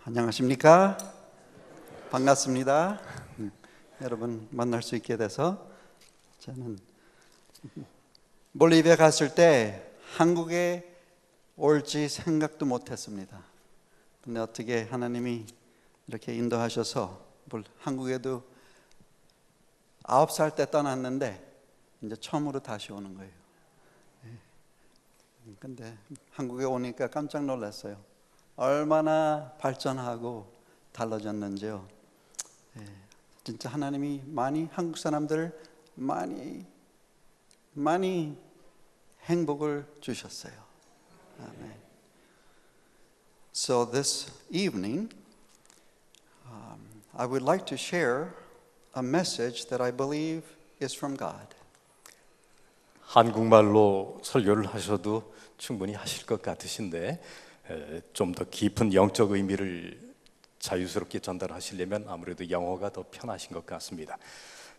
안녕하십니까? 반갑습니다. 여러분 만날 수 있게 돼서. 저는 볼리비아 갔을 때 한국에 올지 생각도 못했습니다. 근데 어떻게 하나님이 이렇게 인도하셔서 한국에도 9살 때 떠났는데 이제 처음으로 다시 오는 거예요. 근데 한국에 오니까 깜짝 놀랐어요. 얼마나 발전하고 달라졌는지요. 진짜 하나님이 한국 사람들 많이 행복을 주셨어요. 아멘. So this evening, I would like to share a message that I believe is from God. 한국말로 설교를 하셔도 충분히 하실 것 같으신데 좀 더 깊은 영적 의미를 자유스럽게 전달하시려면 아무래도 영어가 더 편하신 것 같습니다.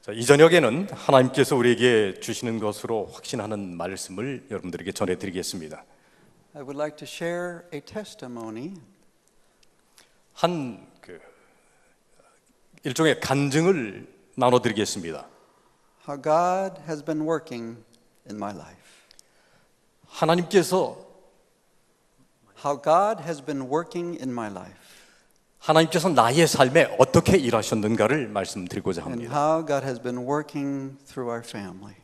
자, 이 저녁에는 하나님께서 우리에게 주시는 것으로 확신하는 말씀을 여러분들에게 전해드리겠습니다. I would like to share a testimony. 일종의 간증을 나눠드리겠습니다. How God has been working in my life. How God has been working in my life. 하나님께서 나의 삶에 어떻게 일하셨는가를 말씀드리고자 And 합니다. how God has been working through our family.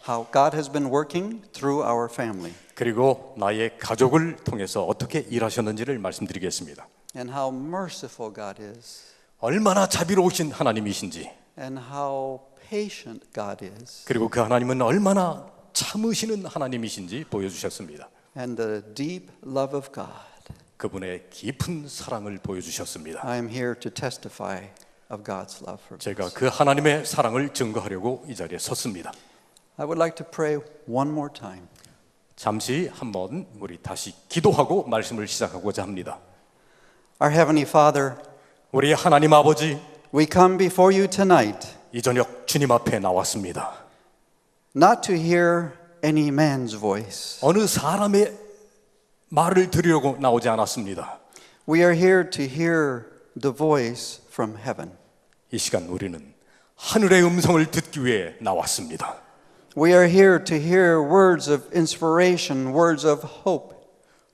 How God has been working through our family. 그리고 나의 가족을 통해서 어떻게 일하셨는지를 말씀드리겠습니다. And how merciful God is. 얼마나 자비로우신 하나님이신지, And how patient God is. 그리고 그 하나님은 얼마나 참으시는 하나님이신지 보여주셨습니다. And the deep love of God. 그분의 깊은 사랑을 보여주셨습니다. I am here to testify of God's love for 제가 us. 그 하나님의 사랑을 증거하려고 이 자리에 섰습니다. I would like to pray one more time. 잠시 한번 우리 다시 기도하고 말씀을 시작하고자 합니다. Our Heavenly Father, 우리 하나님 아버지, we come before you tonight, 이 저녁 주님 앞에 나왔습니다. not to hear any man's voice. 어느 사람의 말을 들으려고 나오지 않았습니다. We are here to hear the voice from heaven. 이 시간 우리는 하늘의 음성을 듣기 위해 나왔습니다. We are here to hear words of inspiration, words of hope.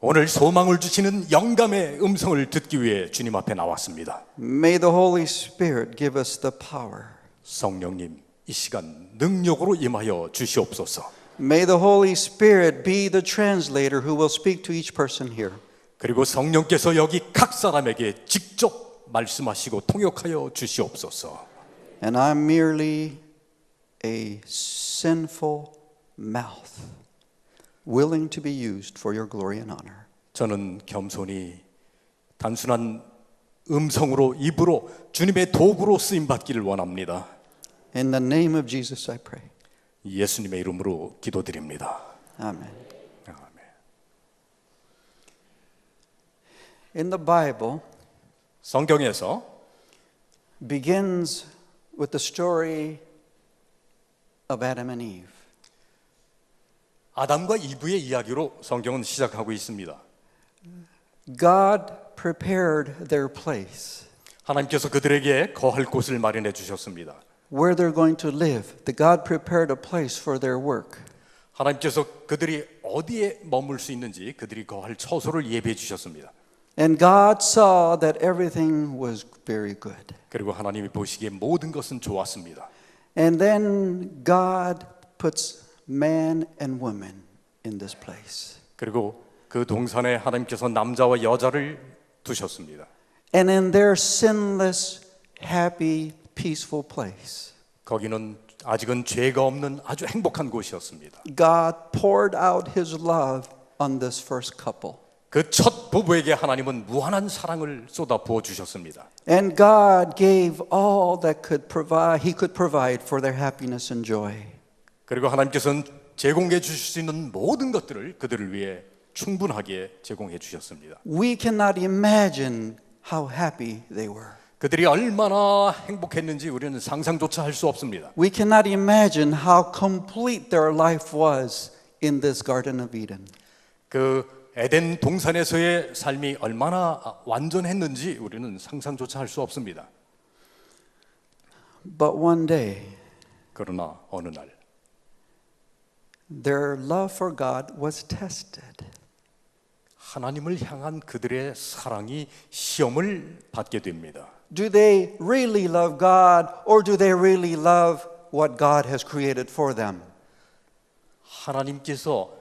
오늘 소망을 주시는 영감의 음성을 듣기 위해 주님 앞에 나왔습니다. May the Holy Spirit give us the power. 성령님, 이 시간 능력으로 임하여 주시옵소서. May the Holy Spirit be the translator who will speak to each person here. 그리고 성령께서 여기 각 사람에게 직접 말씀하시고 통역하여 주시옵소서. And I'm merely a sinful mouth, willing to be used for your glory and honor. 저는 겸손히 단순한 음성으로 입으로 주님의 도구로 쓰임 받기를 원합니다. In the name of Jesus I pray. 예수님의 이름으로 기도드립니다. Amen. 아멘. In the Bible, 성경에서 begins with the story of Adam and Eve. 아담과 이브의 이야기로 성경은 시작하고 있습니다. God prepared their place 하나님께서 그들에게 거할 곳을 마련해 주셨습니다. where they're going to live. The God prepared a place for their work. 하나님께서 그들이 어디에 머물 수 있는지 그들이 거할 처소를 예비해 주셨습니다. And God saw that everything was very good. 그리고 하나님이 보시기에 모든 것은 좋았습니다. And then God puts man and woman in this place. 그리고 그 동산에 하나님께서 남자와 여자를 두셨습니다. And in their sinless, happy, peaceful place, 거기는 아직은 죄가 없는 아주 행복한 곳이었습니다. God poured out His love on this first couple. 그 첫 부부에게 하나님은 무한한 사랑을 쏟아 부어 주셨습니다. And God gave all that He could provide for their happiness and joy. 그리고 하나님께서는 제공해 주실 수 있는 모든 것들을 그들을 위해 충분하게 제공해 주셨습니다. We cannot imagine how happy they were. 그들이 얼마나 행복했는지 우리는 상상조차 할 수 없습니다. We cannot imagine how complete their life was in this Garden of Eden. 그 에덴 동산에서의 삶이 얼마나 완전했는지 우리는 상상조차 할 수 없습니다. But one day, 그러나 어느 날 their love for God was tested. 하나님을 향한 그들의 사랑이 시험을 받게 됩니다. Do they really love God, or do they really love what God has created for them? 하나님께서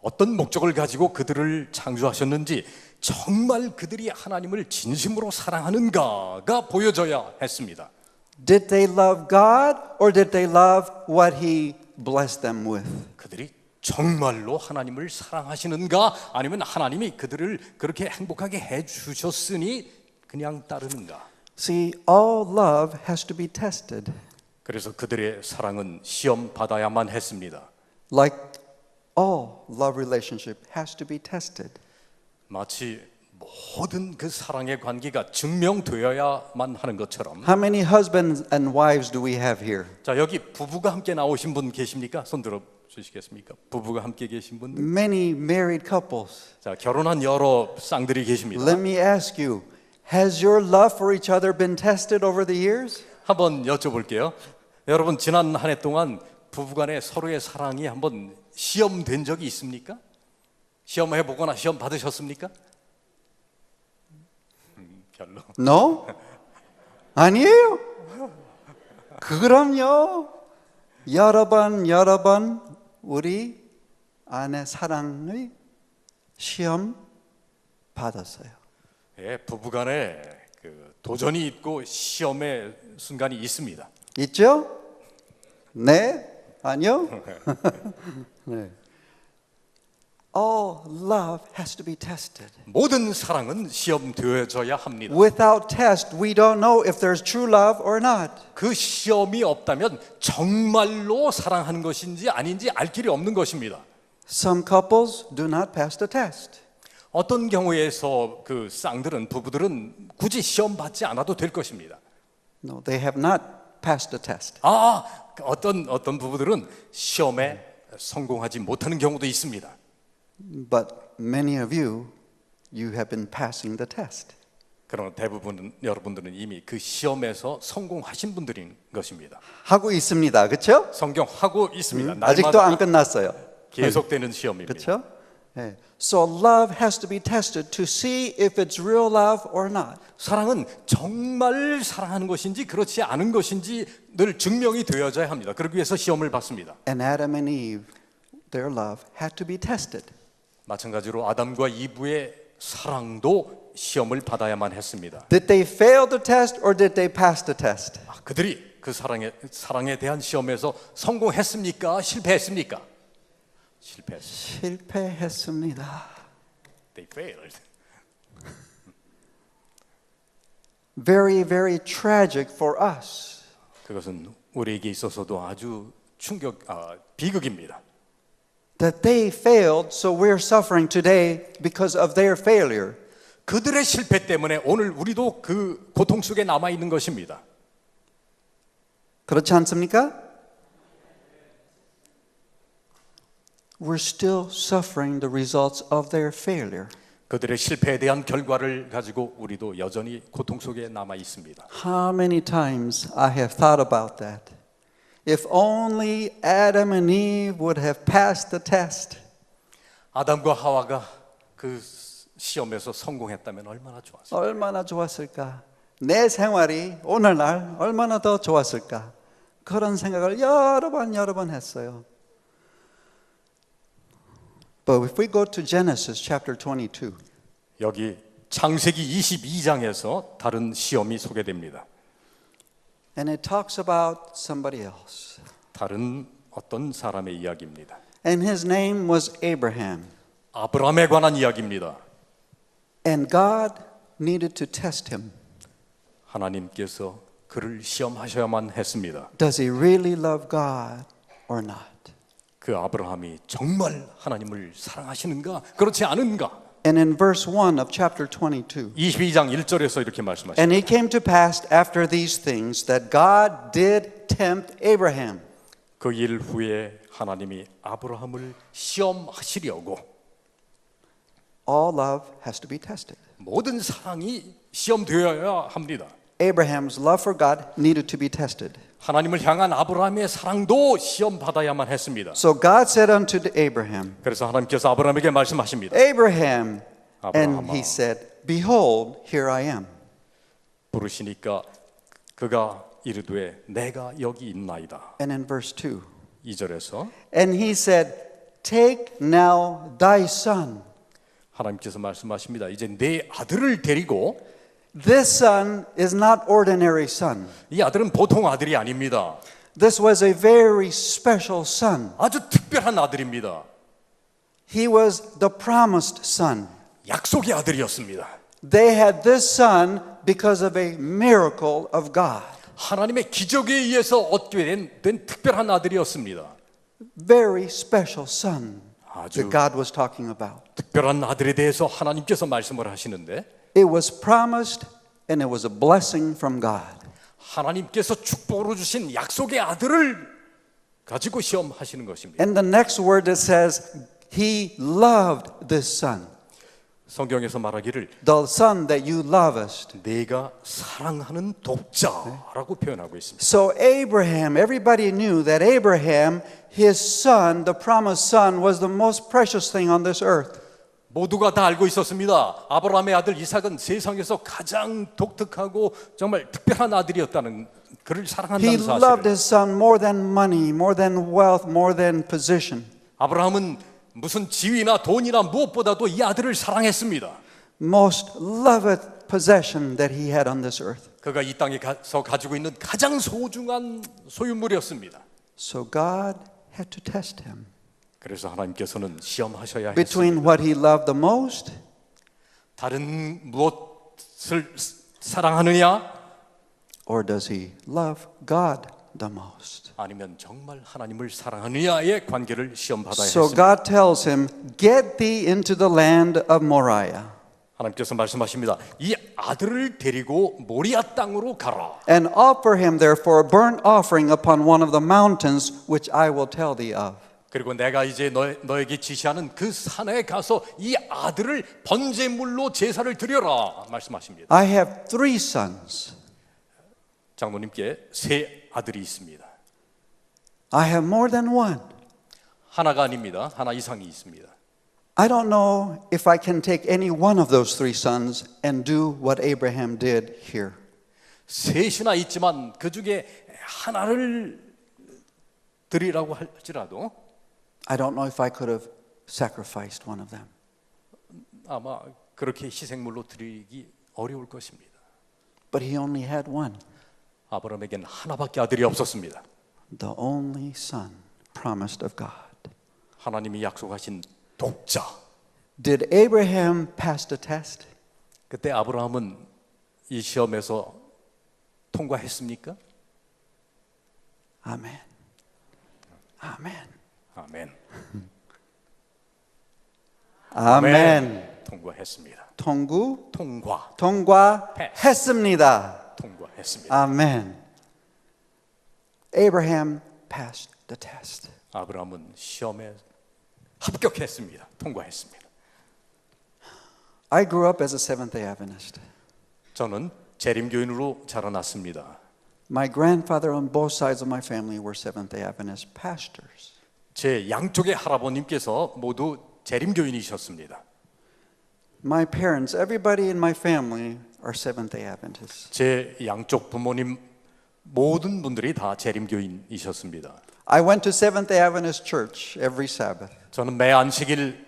어떤 목적을 가지고 그들을 창조하셨는지 정말 그들이 하나님을 진심으로 사랑하는가가 보여져야 했습니다. Did they love God, or did they love what He blessed them with? 그들이 정말로 하나님을 사랑하시는가 아니면 하나님이 그들을 그렇게 행복하게 해주셨으니 그냥 따르는가. See, all love has to be tested. 그래서 그들의 사랑은 시험 받아야만 했습니다. Like all love relationship has to be tested. 마치 모든 그 사랑의 관계가 증명되어야만 하는 것처럼. How many husbands and wives do we have here? 자, 여기 부부가 함께 나오신 분 계십니까? 손 들어 주시겠습니까? 부부가 함께 계신 분? Many married couples. 자, 결혼한 여러 쌍들이 계십니다. Let me ask you, has your love for each other been tested over the years? 한번 여쭤볼게요. 여러분 지난 한 해 동안 부부간의 서로의 사랑이 한번 시험된 적이 있습니까? 시험해 보거나 시험 받으셨습니까? 별로. No? 아니에요. 그럼요. 여러 번 우리 아내 사랑의 시험 받았어요. 예, 부부간에 그 도전이 있고 시험의 순간이 있습니다. 있죠? 네? 아니요? 네. All love has to be tested. 모든 사랑은 시험되어져야 합니다. Without test, we don't know if there's true love or not. 그 시험이 없다면 정말로 사랑하는 것인지 아닌지 알 길이 없는 것입니다. Some couples do not pass the test. 어떤 경우에서 그 쌍들은 부부들은 굳이 시험 받지 않아도 될 것입니다. No, they have not passed the test. 어떤 부부들은 시험에 성공하지 못하는 경우도 있습니다. But many of you have been passing the test. 그러나 대부분 여러분들은 이미 그 시험에서 성공하신 분들인 것입니다. 하고 있습니다. 그렇죠? 성경하고 있습니다. 아직도 날마다 안 끝났어요. 계속되는 시험입니다. 그렇죠? 네. So love has to be tested to see if it's real love or not. 사랑은 정말 사랑하는 것인지 그렇지 않은 것인지 늘 증명이 되어져야 합니다. 그러기 위해서 시험을 받습니다. And Adam and Eve, their love had to be tested. 마찬가지로 아담과 이브의 사랑도 시험을 받아야만 했습니다. Did they fail the test or did they pass the test? 그들이 그 사랑에 대한 시험에서 성공했습니까? 실패했습니까? 실패했습니다. 실패했습니다. They failed. Very, very tragic for us. 그것은 우리에게 있어서도 아주 비극입니다. That they failed, so we're suffering today because of their failure. 그들의 실패 때문에 오늘 우리도 그 고통 속에 남아 있는 것입니다. 그렇지 않습니까? We're still suffering the results of their failure. 그들의 실패에 대한 결과를 가지고 우리도 여전히 고통 속에 남아 있습니다. How many times I have thought about that. If only Adam and Eve would have passed the test. 아담과 하와가 그 시험에서 성공했다면 얼마나 좋았을까? 얼마나 좋았을까? 내 생활이 오늘날 얼마나 더 좋았을까? 그런 생각을 여러 번 했어요. But if we go to Genesis chapter 22. 여기 창세기 22장에서 다른 시험이 소개됩니다. And it talks about somebody else. 다른 어떤 사람의 이야기입니다. And his name was Abraham. 아브라함에 관한 이야기입니다. And God needed to test him. 하나님께서 그를 시험하셔야만 했습니다. Does he really love God or not? 그 아브라함이 정말 하나님을 사랑하시는가 그렇지 않은가? And in verse 1 of chapter 22. 22장 1절에서 이렇게 말씀하십니다. And it came to pass after these things that God did tempt Abraham. 그 일 후에 하나님이 아브라함을 시험하시려고 All love has to be tested. 모든 사랑이 시험되어야 합니다. Abraham's love for God needed to be tested. 하나님을 향한 아브라함의 사랑도 시험 받아야만 했습니다. So God said unto Abraham, 그래서 하나님께서 아브라함에게 말씀하십니다. Abraham, and 아브라함아. he said, Behold, here I am. 부르시니까 그가 이르되 내가 여기 있나이다. And in verse 2, 2절에서 and he said, Take now thy son. 하나님께서 말씀하십니다. 이제 내 아들을 데리고, This son is not ordinary son. 이 아들은 보통 아들이 아닙니다. This was a very special son. 아주 특별한 아들입니다. He was the promised son. 약속의 아들이었습니다. They had this son because of a miracle of God. 하나님의 기적에 의해서 얻게 된 특별한 아들이었습니다. Very special son 아주 that God was talking about. 특별한 아들에 대해서 하나님께서 말씀을 하시는데, It was promised and it was a blessing from God. 하나님께서 축복으로 주신 약속의 아들을 가지고 시험하시는 것입니다. And the next word that says, He loved this son. 성경에서 말하기를 The son that you lovest. 내가 사랑하는 독자라고 표현하고 있습니다. So Abraham, everybody knew that Abraham, his son, the promised son, was the most precious thing on this earth. 모두가 다 알고 있었습니다. 아브라함의 아들 이삭은 세상에서 가장 독특하고 정말 특별한 아들이었다는, 그를 He 사랑한다는 loved 사실을. his son more than money, more than wealth, more than position. 아브라함은 무슨 지위나 돈이나 무엇보다도 이 아들을 사랑했습니다. Most loved possession that he had on this earth. 그가 이 땅에서 가지고 있는 가장 소중한 소유물이었습니다. So God had to test him. 그래서 하나님께서는 시험하셔야 Between 했습니다. what he loved the most 다른 무엇을 사랑하느냐, or does he love God the most? 아니면 정말 하나님을 사랑하느냐의 관계를 시험받아야 So 했습니다. God tells him, Get thee into the land of Moriah 하나님께서 말씀하십니다. 이 아들을 데리고 모리아 땅으로 가라. and offer him therefore a burnt offering upon one of the mountains which I will tell thee of. 그리고 내가 이제 너에게 지시하는 그 산에 가서 이 아들을 번제물로 제사를 드려라 말씀하십니다. I have 3 sons. 장로님께 3 아들이 있습니다. I have more than one. 하나가 아닙니다. 하나 이상이 있습니다. I don't know if I can take any one of those 3 sons and do what Abraham did here. 셋이나 있지만 그 중에 하나를 드리라고 할지라도 I don't know if I could have sacrificed one of them. 아마 그렇게 희생물로 드리기 어려울 것입니다. But he only had one, 아브라함에게는 하나밖에 아들이 없었습니다. the only son promised of God. 하나님이 약속하신 독자. Did Abraham pass the test? 그때 아브라함은 이 시험에서 통과했습니까? Amen. Amen. 아멘. 아멘. 통과했습니다. 통과했습니다. 통과했습니다. 아멘. Abraham passed the test. 아브라함은 시험에 합격했습니다. 통과했습니다. I grew up as a Seventh-day Adventist. 저는 재림교인으로 자라났습니다. My grandfather on both sides of my family were Seventh-day Adventist pastors. 제 양쪽의 할아버님께서 모두 재림교인이셨습니다. My parents, everybody in my family are Seventh-day Adventists. 제 양쪽 부모님 모든 분들이 다 재림교인이셨습니다. I went to Seventh-day Adventist church every Sabbath. 저는 매 안식일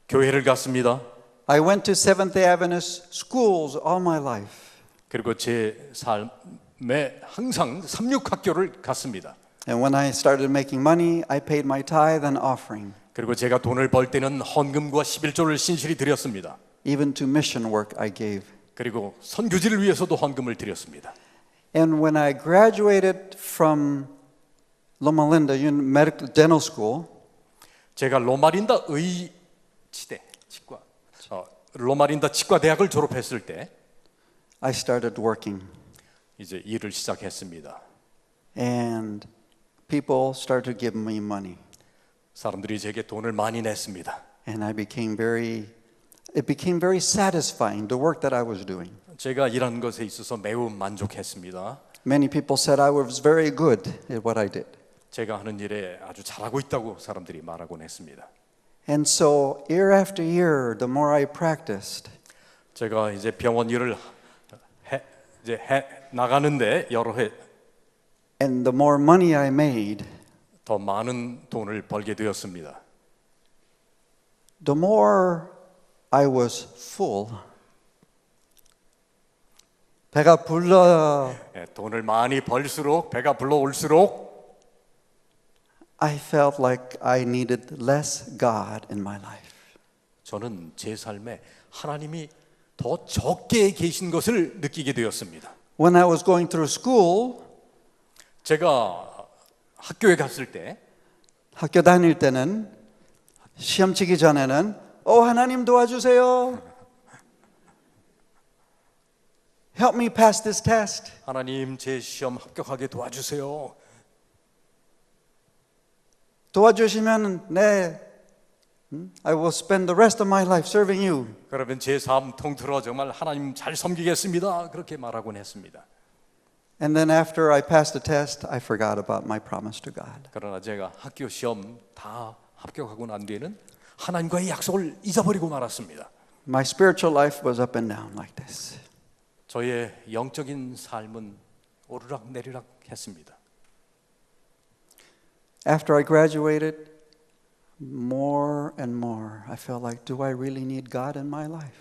교회를 갔습니다. I went to Seventh-day Adventist schools all my life. 그리고 제 삶에 항상 삼육학교를 갔습니다. And when I started making money, I paid my tithe and offering. 그리고 제가 돈을 벌 때는 헌금과 11조를 신실히 드렸습니다. Even to mission work I gave. 그리고 선교지를 위해서도 헌금을 드렸습니다. And when I graduated from Loma Linda Medical Dental School, 제가 로마린다 의치대 치과 로마린다 치과 대학을 졸업했을 때 I started working. 이제 일을 시작했습니다. And people started to give me money. 사람들이 제게 돈을 많이 냈습니다. And I became very it became very satisfying, the work that I was doing. 제가 일하는 것에 있어서 매우 만족했습니다. Many people said I was very good at what I did. 제가 하는 일에 아주 잘하고 있다고 사람들이 말하곤 했습니다. And so year after year, the more I practiced, 제가 이제 병원 일을 해 나가는데 여러 해 and the more money I made, 더 많은 돈을 벌게 되었습니다. the more I was full. 배가 불러. 돈을 많이 벌수록 배가 불러올수록 I felt like I needed less God in my life. 저는 제 삶에 하나님이 더 적게 계신 것을 느끼게 되었습니다. When I was going through school, 제가 학교에 갔을 때 학교 다닐 때는 시험 치기 전에는 하나님 도와주세요. Help me pass this test. 하나님 제 시험 합격하게 도와주세요. 도와주시면 I will spend the rest of my life serving you. 그러면 제 삶 통틀어 정말 하나님 잘 섬기겠습니다. 그렇게 말하곤 했습니다. And then after I passed the test, I forgot about my promise to God. 그러나 제가 학교 시험 다 합격하고 난 뒤에는 하나님과의 약속을 잊어버리고 말았습니다. My spiritual life was up and down like this. 저의 영적인 삶은 오르락 내리락 했습니다. After I graduated, more and more I felt like, do I really need God in my life?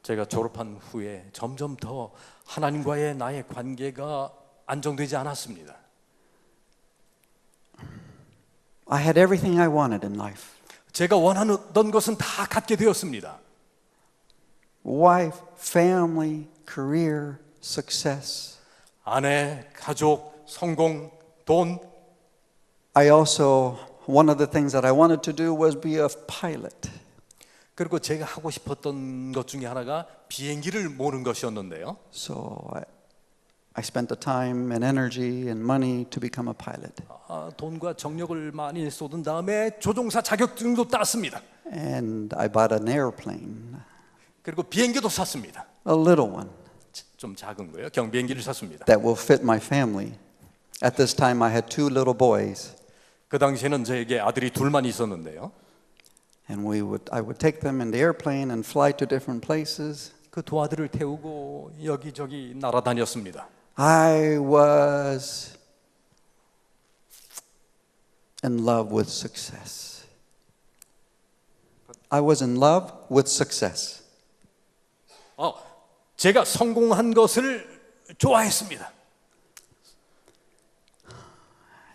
제가 졸업한 후에 점점 더 하나님과의 나의 관계가 안정되지 않았습니다. I had everything I wanted in life. 제가 원하던 것은 다 갖게 되었습니다. Wife, family, career, success. 아내, 가족, 성공, 돈. I also, one of the things that I wanted to do was be a pilot. 그리고 제가 하고 싶었던 것 중에 하나가 비행기를 모는 것이었는데요. So I spent the time and energy and money to become a pilot. 돈과 정력을 많이 쏟은 다음에 조종사 자격증도 땄습니다. And I bought an airplane, 그리고 비행기도 샀습니다. a little one, 좀 작은 거예요. 경비행기를 샀습니다. that will fit my family. At this time I had 2 little boys. 그 당시에는 저에게 아들이 둘만 있었는데요. And I would take them in the airplane and fly to different places. 그 두 아들을 태우고 여기저기 날아다녔습니다. I was in love with success. I was in love with success. 제가 성공한 것을 좋아했습니다.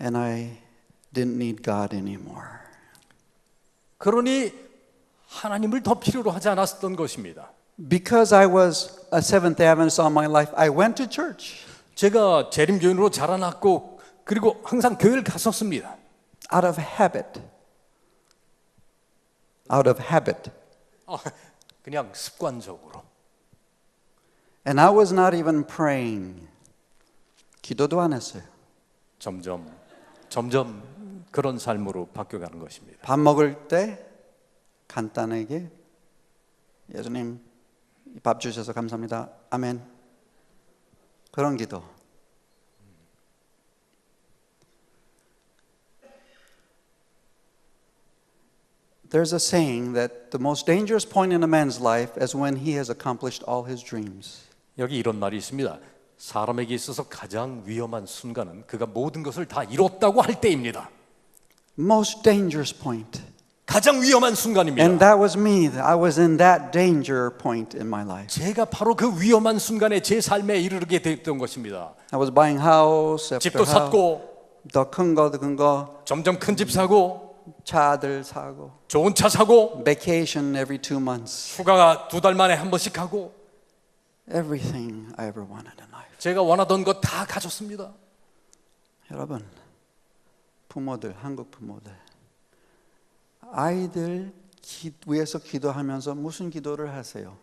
And I didn't need God anymore. 그러니 하나님을 더 필요로 하지 않았던 것입니다. Because I was a Seventh Adventist all my life, I went to church. 제가 재림교인으로 자라났고 그리고 항상 교회를 갔었습니다. Out of habit. Out of habit. 그냥 습관적으로. And I was not even praying. 기도도 안 했어요. 점점 그런 삶으로 바뀌어가는 것입니다. 밥 먹을 때 간단하게 예수님 밥 주셔서 감사합니다. 아멘. 그런 기도. There's a saying that the most dangerous point in a man's life is when he has accomplished all his dreams. 여기 이런 말이 있습니다. 사람에게 있어서 가장 위험한 순간은 그가 모든 것을 다 이뤘다고 할 때입니다. Most dangerous point. 가장 위험한 순간입니다. And that was me. I was in that danger point in my life. 제가 바로 그 위험한 순간에 제 삶에 이르게 됐던 것입니다. I was buying house after 집도 house. 샀고 더 큰 거 점점 큰 집 사고 차들 사고 좋은 차 사고 vacation every 2 months. 휴가 2달 만에 한 번씩 가고 Everything I ever wanted in life. 제가 원하던 것 다 가졌습니다. 여러분, 부모들, 한국 부모들, 아이들 위해서 기도하면서 무슨 기도를 하세요?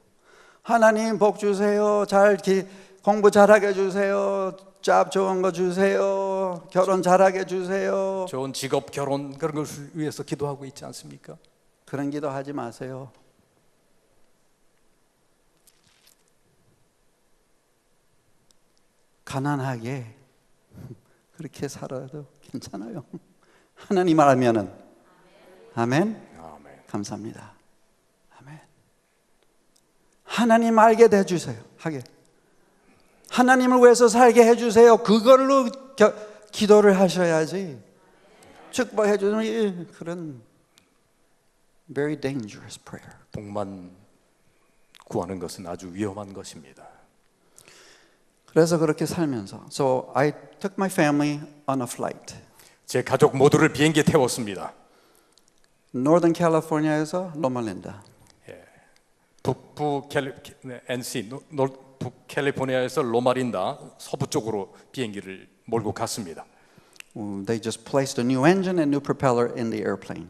하나님 복 주세요. 공부 잘하게 해주세요. 잡 좋은 거 주세요. 결혼 잘하게 해주세요. 좋은 직업, 결혼 그런 것을 위해서 기도하고 있지 않습니까? 그런 기도하지 마세요. 가난하게 그렇게 살아도 괜찮아요. 하나님 알면은 아멘. 아멘. 감사합니다. 아멘. 하나님 알게 해주세요. 하게. 하나님을 위해서 살게 해주세요. 그걸로 기도를 하셔야지. 축복해 주는 그런 very dangerous prayer. 복만 구하는 것은 아주 위험한 것입니다. 그래서 그렇게 살면서 So I took my family on a flight. 제 가족 모두를 비행기에 태웠습니다. Northern California에서 로말린다. 북캘리포니아에서 로마린다 서부 쪽으로 비행기를 몰고 갔습니다. They just placed a new engine and new propeller in the airplane.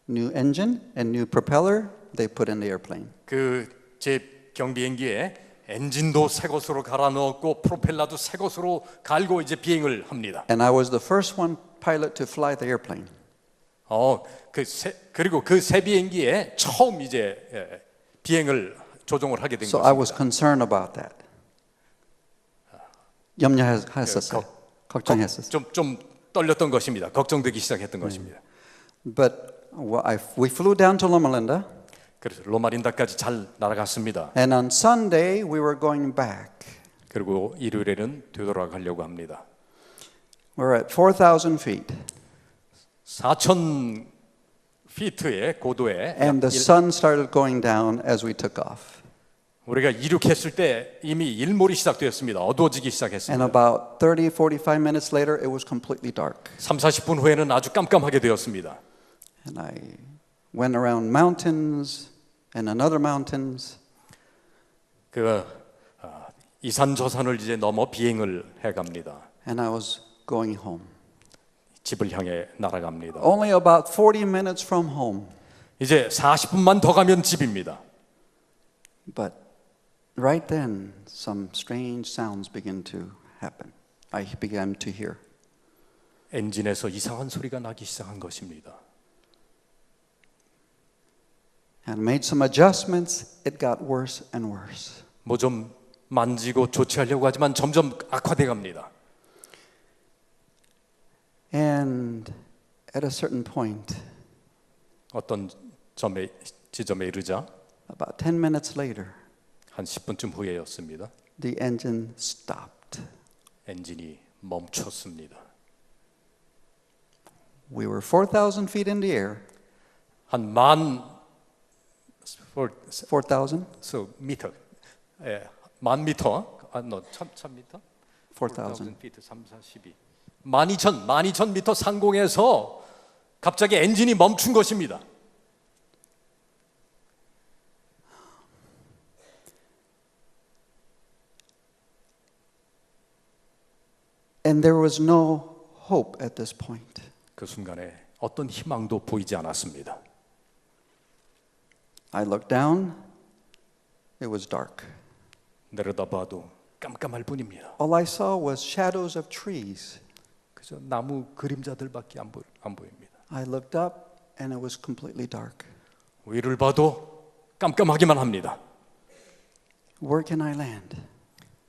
New engine and new propeller they put in the airplane. 그 제 경비행기에 엔진도 새 것으로 갈아 넣었고 프로펠러도 새 것으로 갈고 이제 비행을 합니다. And I was the first one pilot to fly the airplane. 그리고 그 새 비행기에 처음 이제 비행을 조종을 하게 된 So I was 것입니다. concerned about that. 염려했었어요. 걱정했었어요. 좀 떨렸던 것입니다. 걱정되기 시작했던 것입니다. But we flew down to Loma Linda. 그래서 로마린다까지 잘 날아갔습니다. And on Sunday we were going back. 그리고 일요일에는 되돌아가려고 합니다. We're at 4,000 feet. 4,000 피트의 고도에 And the sun started going down as we took off. 우리가 이륙했을 때 이미 일몰이 시작되었습니다. 어두워지기 And 시작했습니다. about 30, 45 minutes later it was completely dark. 30-40분 후에는 아주 깜깜하게 되었습니다. And I went around mountains and another mountains. 이 산 저 산을 이제 넘어 비행을 해갑니다. And I was going home. 집을 향해 날아갑니다. Only about 40 minutes from home. 이제 40분만 더 가면 집입니다. But right then some strange sounds began to happen. I began to hear. 엔진에서 이상한 소리가 나기 시작한 것입니다. And made some adjustments. It got worse and worse. 뭐 좀 만지고 조치하려고 하지만 점점 악화돼 갑니다. And at a certain point, 어떤 지점에 이르자 about 10 minutes later, 한 10분쯤 후에였습니다. the engine stopped. 엔진이 멈췄습니다. We were 4,000 feet in the air. 한 4,000? 미터, 만 미터, 천 미터, 4,000. 피트, 3, 4, 12, 12,000 미터 상공에서 갑자기 엔진이 멈춘 것입니다. And there was no hope at this point. 그 순간에 어떤 희망도 보이지 않았습니다. I looked down. It was dark. 내려다봐도 깜깜할 뿐입니다. All I saw was shadows of trees. 그저 나무 그림자들밖에 안 보입니다. I looked up and it was completely dark. 위를 봐도 깜깜하기만 합니다. Where can I land?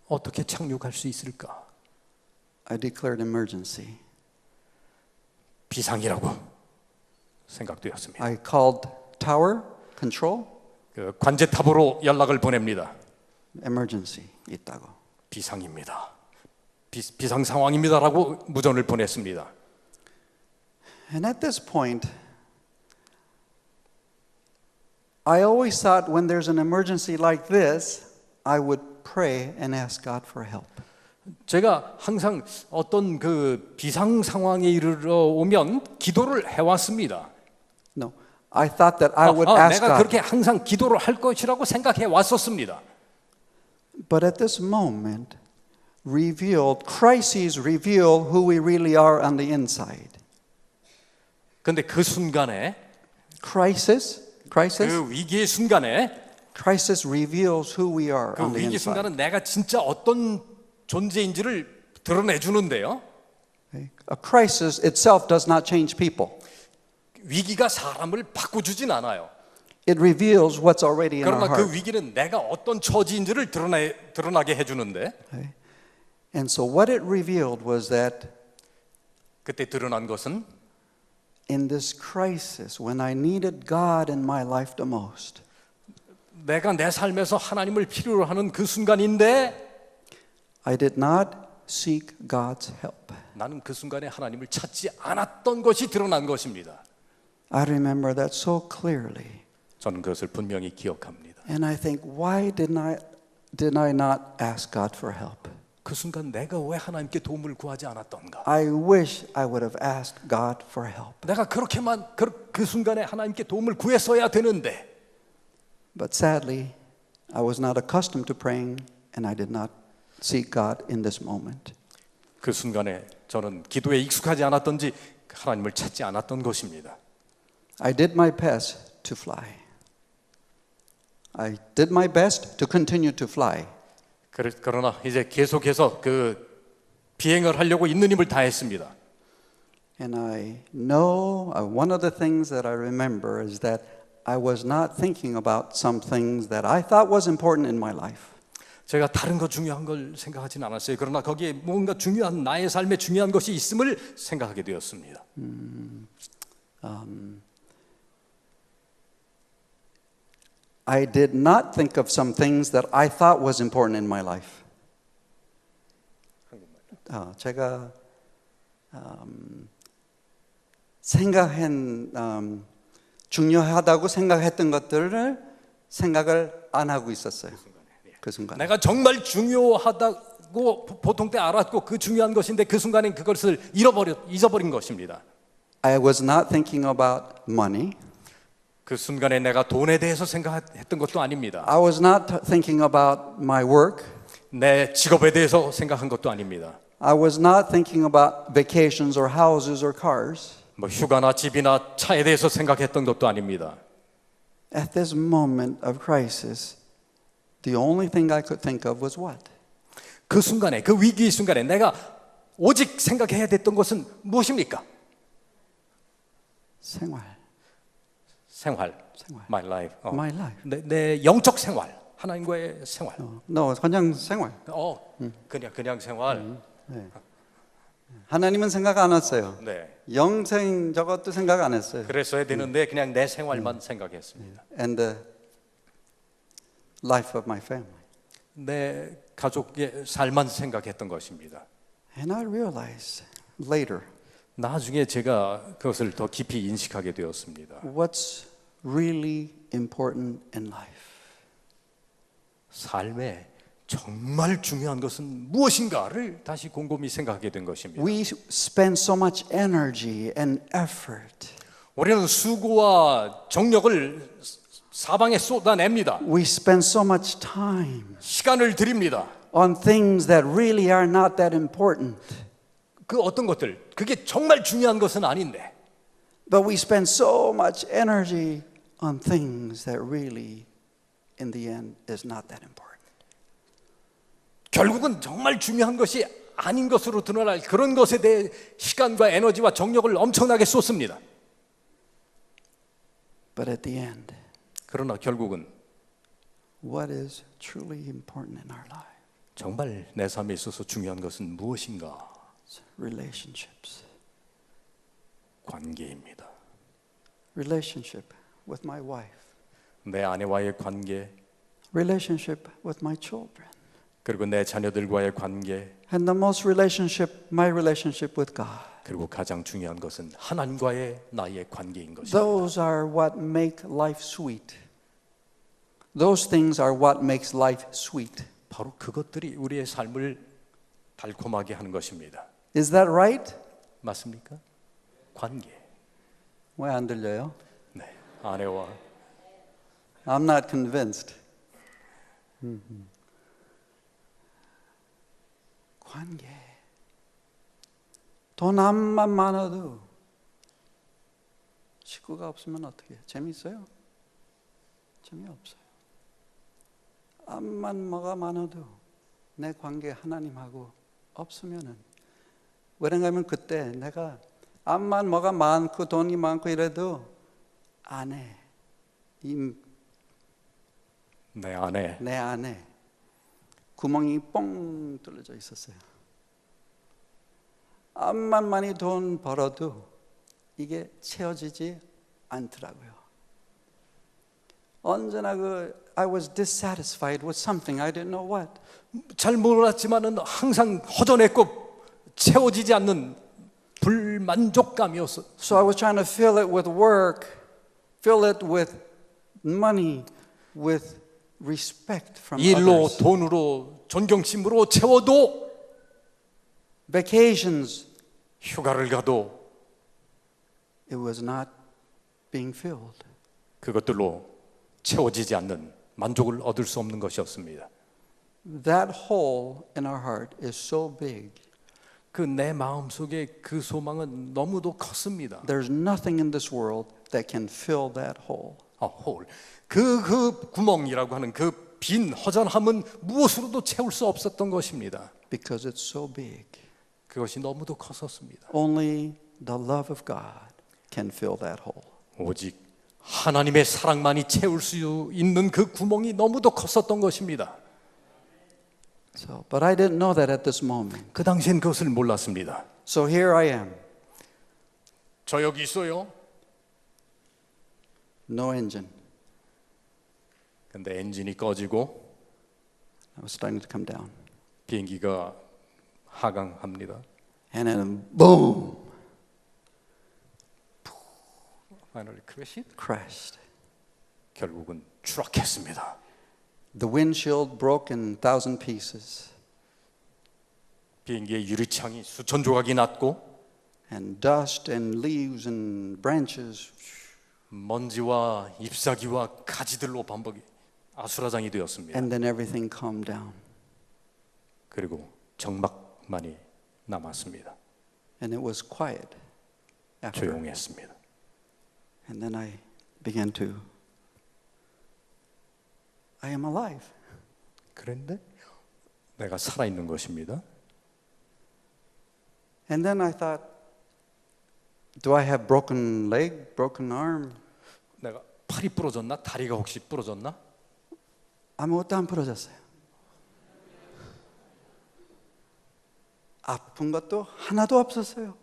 어떻게 착륙할 수 있을까? I declared emergency. 비상이라고 생각되었습니다. I called tower control. 그 관제탑으로 연락을 보냅니다. Emergency 있다고. 비상입니다. 비상 상황입니다라고 무전을 보냈습니다. And at this point, I always thought when there's an emergency like this, I would pray and ask God for help. 제가 항상 어떤 그 비상 상황에 이르러 오면 기도를 해왔습니다. No, I thought that I would ask 내가 God. 그렇게 항상 기도를 할 것이라고 생각해 왔었습니다. But at this moment, crises reveal who we really are on the inside. 그런데 그 순간에 Crisis 그 위기의 순간에 reveals who we are 그 on the 위기 inside. 순간은 내가 진짜 어떤 존재인지를 드러내 주는데요. Okay? A crisis itself does not change people. 위기가 사람을 바꿔주진 않아요. It reveals what's already in our 그러나 heart. 그 위기는 내가 어떤 처지인지를 드러나게 해주는데 Okay? And so what it revealed was that 그때 드러난 것은 in this crisis, when I needed God in my life the most, 내가 내 삶에서 하나님을 필요로 하는 그 순간인데 I did not seek God's help. 나는 그 순간에 하나님을 찾지 않았던 것이 드러난 것입니다. I remember that so clearly. 저는 그것을 분명히 기억합니다. And I think, why did I not ask God for help? 그 순간 내가 왜 하나님께 도움을 구하지 않았던가? I wish I would have asked God for help. 내가 그렇게만 그 순간에 하나님께 도움을 구했어야 되는데 But sadly, I was not accustomed to praying, and I did not seek God in this moment. 그 순간에 저는 기도에 익숙하지 않았던지 하나님을 찾지 않았던 것입니다. I did my best to fly. I did my best to continue to fly. 그러나 이제 계속해서 그 비행을 하려고 있는 힘을 다했습니다. And I know one of the things that I remember is that I was not thinking about some things that I thought was important in my life. 제가 다른 거 중요한 걸 생각하진 않았어요. 그러나 거기에 뭔가 중요한 나의 삶에 중요한 것이 있음을 생각하게 되었습니다. I did not think of some things that I thought was important in my life. 제가 중요하다고 생각했던 것들을 생각을 안 하고 있었어요. 그 순간. 내가 정말 중요하다고 보통 때 알았고 그 중요한 것인데 그 순간에 그것을 잊어버린 것입니다. I was not thinking about money. 그 순간에 내가 돈에 대해서 생각했던 것도 아닙니다. I was not thinking about my work. 내 직업에 대해서 생각한 것도 아닙니다. I was not thinking about vacations or houses or cars. 뭐 휴가나 집이나 차에 대해서 생각했던 것도 아닙니다. At this moment of crisis, the only thing I could think of was what? 그 순간에 그 위기의 순간에 내가 오직 생각해야 됐던 것은 무엇입니까? 생활. My life. My life. 내 영적 생활, 하나님과의 생활. No, 그냥 생활. 그냥 생활. 네. 하나님은 생각 안 했어요. 네. 영생 저것도 생각 안 했어요. 그랬어야 되는데 그냥 내 생활만 생각했습니다. And the life of my family. 내 가족의 삶만 생각했던 것입니다. And I realized later 나중에 제가 그것을 더 깊이 인식하게 되었습니다. what's really important in life. 삶에 정말 중요한 것은 무엇인가를 다시 곰곰이 생각하게 된 것입니다. We spend so much energy and effort. 우리는 수고와 정력을 사방에 쏟아냅니다. We spend so much time 시간을 드립니다. on things that really are not that important. 그 어떤 것들, 그게 정말 중요한 것은 아닌데 But we spend so much energy on things that really, in the end, is not that important. 결국은 정말 중요한 것이 아닌 것으로 드러날 그런 것에 대해 시간과 에너지와 정력을 엄청나게 쏟습니다. But at the end, 그러나 결국은 what is truly important in our life? 정말 내 삶에 있어서 중요한 것은 무엇인가? It's relationships. 관계입니다. Relationship with my wife. 내 아내와의 관계, Relationship with my children. 그리고 내 자녀들과의 관계, And the most relationship, my relationship with God. 그리고 가장 중요한 것은 하나님과의 나의 관계인 것입니다. Those are what make life sweet. Those things are what makes life sweet. 바로 그것들이 우리의 삶을 달콤하게 하는 것입니다. Is that right? 맞습니까? 관계. 왜 안 들려요? 네, 아내와 I'm not convinced. 관계. 돈 암만 많아도 식구가 없으면 어떻게 해요? 재미있어요? 재미없어요. 암만 뭐가 많아도 내 관계 하나님하고 없으면은 왜냐하면 그때 내가 암만 뭐가 많고 돈이 많고 이래도 아내 내 아내 내 안에 구멍이 뻥 뚫려져 있었어요. 암만 많이 돈 벌어도 이게 채워지지 않더라고요. 언제나 I was dissatisfied with something. I didn't know what. 잘 몰랐지만은 항상 허전했고 채워지지 않는 불만족감이었어. So I was trying to fill it with work, fill it with money, with respect from 일로, others. 돈으로, 존경심으로 채워도 Vacations, 휴가를 가도 it was not being filled. 그것들로 채워지지 않는 만족을 얻을 수 없는 것이었습니다. That hole in our heart is so big. 그 내 마음속에 그 소망은 너무도 컸습니다. There's nothing in this world that can fill that hole. 홀. 그 구멍이라고 하는 그 빈 허전함은 무엇으로도 채울 수 없었던 것입니다. Because it's so big. 그것이 너무도 컸었습니다. Only the love of God can fill that hole. 오직 하나님의 사랑만이 채울 수 있는 그 구멍이 너무도 컸었던 것입니다. So, but I didn't know that at this moment. 그 당시엔 그것을 몰랐습니다. So here I am, 저 여기 있어요. no engine. 근데 엔진이 꺼지고 I was starting to come down. 비행기가 하강합니다. And then boom, Finally crashed. crashed. 결국은 추락했습니다. The windshield broke in 1,000 pieces. 비행기의 유리창이 수천 조각이 났고 And dust and leaves and branches. 먼지와 잎사귀와 가지들로 반복이 아수라장이 되었습니다. And then everything calmed down. 그리고 정막만이 남았습니다. And it was quiet after. 조용했습니다. And then I began to, I am alive. 그런데 내가 살아있는 것입니다. And then I thought, do I have broken leg, broken arm? 내가 팔이 부러졌나? 다리가 혹시 부러졌나? 아무것도 안 부러졌어요. 아픈 것도 하나도 없었어요.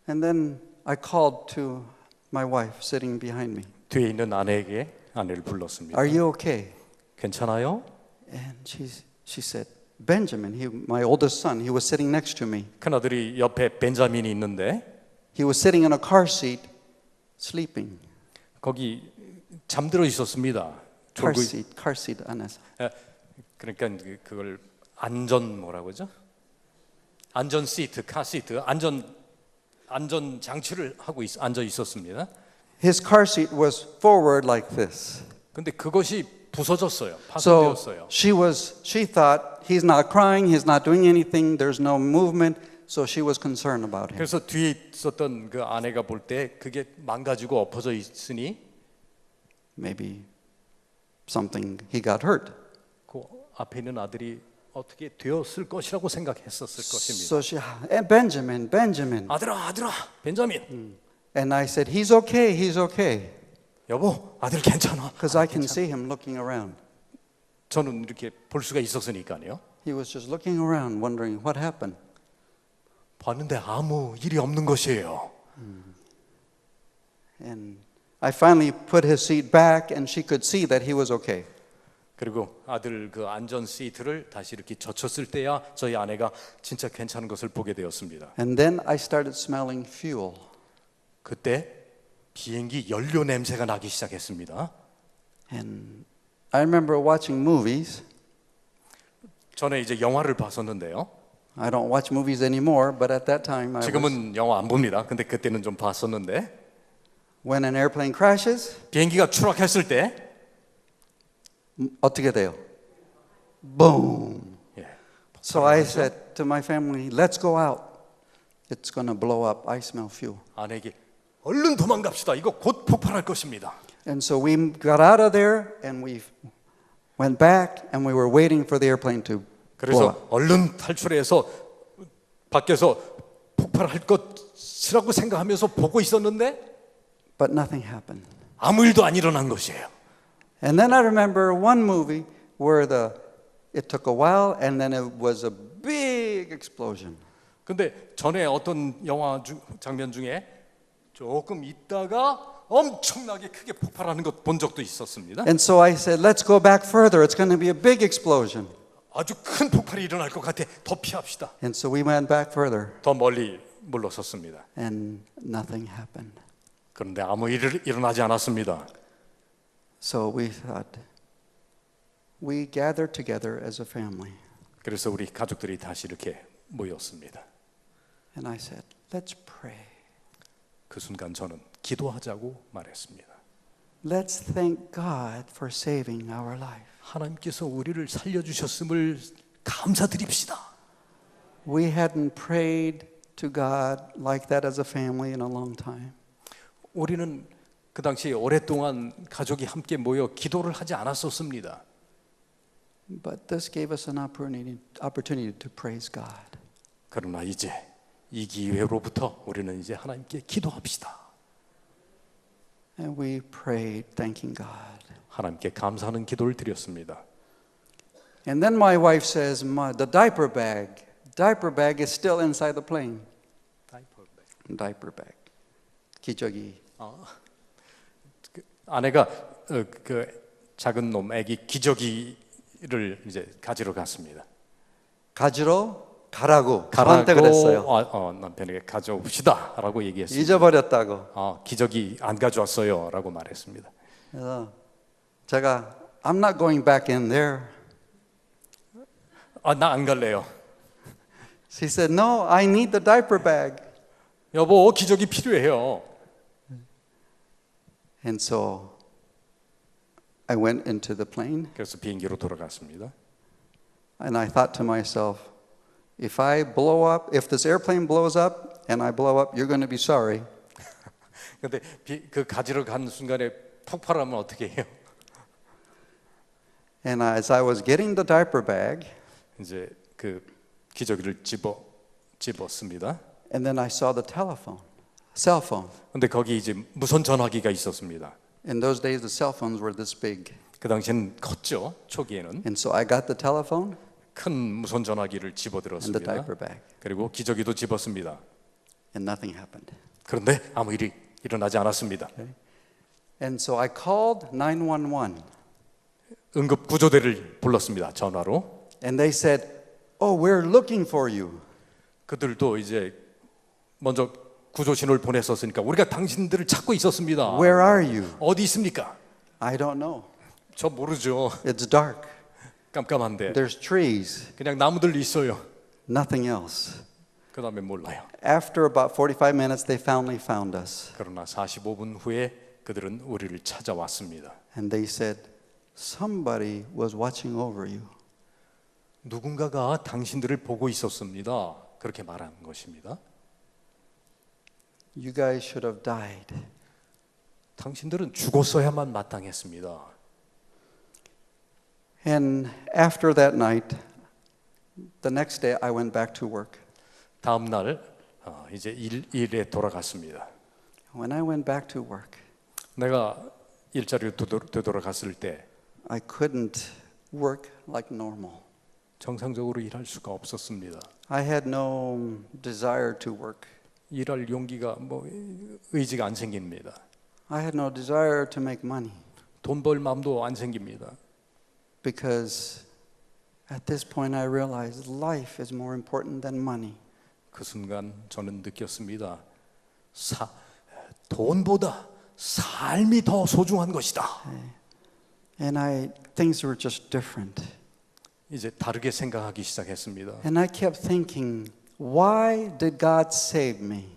And then I called to my wife sitting behind me. 뒤에 있는 아내를 불렀습니다. Are you okay? 괜찮아요? And she said, Benjamin, my oldest son, he was sitting next to me. 큰아들이 옆에 벤자민이 있는데 He was sitting in a car seat, sleeping. 거기 잠들어 있었습니다. Car seat 안에서. 그러니까 그걸 안전 뭐라고 하죠? 안전 시트, 카 시트, 안전 장치를 하고 앉아 있었습니다. His car seat was forward like this. 근데 그것이 부서졌어요. So 파손되었어요. she thought he's not crying, he's not doing anything, there's no movement, so she was concerned about him. 그래서 뒤에 있었던 그 아내가 볼 때 그게 망가지고 엎어져 있으니 Maybe something he got hurt. 그 앞에 있는 아들이 어떻게 되었을 것이라고 생각했었을 것입니다. So Benjamin. 아들아, 벤자민. And I said, he's okay. 여보, 아들 괜찮아. Because I can see him looking around. 저는 이렇게 볼 수가 있었으니까요. He was just looking around, wondering what happened. 봤는데 아무 일이 없는 것이에요. And I finally put his seat back, and she could see that he was okay. 그리고 아들 그 안전 시트를 다시 이렇게 젖혔을 때야 저희 아내가 진짜 괜찮은 것을 보게 되었습니다. And then I started smelling fuel. 그때 비행기 연료 냄새가 나기 시작했습니다. And I remember watching movies. 전에 이제 영화를 봤었는데요. I don't watch movies anymore, but at that time I was, 지금은 영화 안 봅니다. 근데 그때는 좀 봤었는데 when an airplane crashes, 비행기가 추락했을 때 어떻게 돼요? Boom. 예, So I said to my family, let's go out. It's going to blow up. I smell fuel. 아내에게 얼른 도망갑시다. 이거 곧 폭발할 것입니다. And so we got out of there and we went back and we were waiting for the airplane to blow up. 그래서 얼른 탈출해서 밖에서 폭발할 것이라고 생각하면서 보고 있었는데 But nothing happened. 아무 일도 안 일어난 것이에요. And then I remember one movie where the it took a while, and then it was a big explosion. 근데 전에 어떤 영화 장면 중에 조금 있다가 엄청나게 크게 폭발하는 것 본 적도 있었습니다. And so I said, let's go back further. It's going to be a big explosion. 아주 큰 폭발이 일어날 것 같아. 더 피합시다. And so we went back further, 더 멀리 물러섰습니다. and nothing happened. 그런데 아무 일 일어나지 않았습니다. So we thought, we gathered together as a family. 그래서 우리 가족들이 다시 이렇게 모였습니다. And I said, let's pray. 그 순간 저는 기도하자고 말했습니다. Let's thank God for saving our life. 하나님께서 우리를 살려주셨음을 감사드립시다. We hadn't prayed to God like that as a family in a long time. 우리는 그 당시에 오랫동안 가족이 함께 모여 기도를 하지 않았었습니다. But this gave us an opportunity to praise God. 그러나 이제 이 기회로부터 우리는 이제 하나님께 기도합시다. And we prayed, thanking God. 하나님께 감사하는 기도를 드렸습니다. And then my wife says, the diaper bag is still inside the plane. Diaper bag. 기저귀. 아내가 그 작은 놈 아기 기저귀를 이제 가지러 갔습니다. 가지러 가라고 저한테 그랬어요. 남편에게 가져옵시다라고 얘기했습니다. 잊어버렸다고. 기저귀 안 가져왔어요라고 말했습니다. 그래서 제가 I'm not going back in there. 나 안 갈래요. She said, no, I need the diaper bag. 여보, 기저귀 필요해요. And so I went into the plane. 그래서 비행기로 돌아갔습니다. And I thought to myself, if this airplane blows up and I blow up, you're going to be sorry. 근데 그 가지러 간 순간에 폭발하면 어떻게 해요? And as I was getting the diaper bag, 이제 그 기저귀를 집었습니다. and then I saw the cell phone. 근데 거기 이제 무선 전화기가 있었습니다. In those days, the cell phones were this big. 그 당시엔 컸죠, 초기에는. And so I got the telephone 큰 무선 전화기를 and the 집어들었습니다. diaper bag. 그리고 기저귀도 집었습니다. And nothing happened. 그런데 아무 일이 일어나지 않았습니다. Okay? And so I called 911. 응급 구조대를 불렀습니다. 전화로. And they said, oh, we're looking for you. 그들도 이제 먼저 구조 신호를 보냈었으니까 우리가 당신들을 찾고 있었습니다. Where are you? 어디 있습니까? I don't know. 저 모르죠. It's dark. 깜깜한데 There's trees. 그냥 나무들 있어요. Nothing else. 그 다음에 몰라요. After about 45 minutes, they finally found us. 그러나 45분 후에 그들은 우리를 찾아왔습니다. And they said, somebody was watching over you. 누군가가 당신들을 보고 있었습니다. 그렇게 말한 것입니다. You guys should have died. 당신들은 죽었어야만 마땅했습니다. And after that night, the next day I went back to work. 다음 날 이제 일에 돌아갔습니다. When I went back to work, 내가 일자리로 되돌아갔을 때 I couldn't work like normal. 정상적으로 일할 수가 없었습니다. I had no desire to work. 일할 용기가 의지가 안 생깁니다. I had no desire to make money 돈 벌 마음도 안 생깁니다. because at this point I realized life is more important than money. 그 순간 저는 느꼈습니다. 돈보다 삶이 더 소중한 것이다. And things were just different. 이제 다르게 생각하기 시작했습니다. And I kept thinking, why did God save me?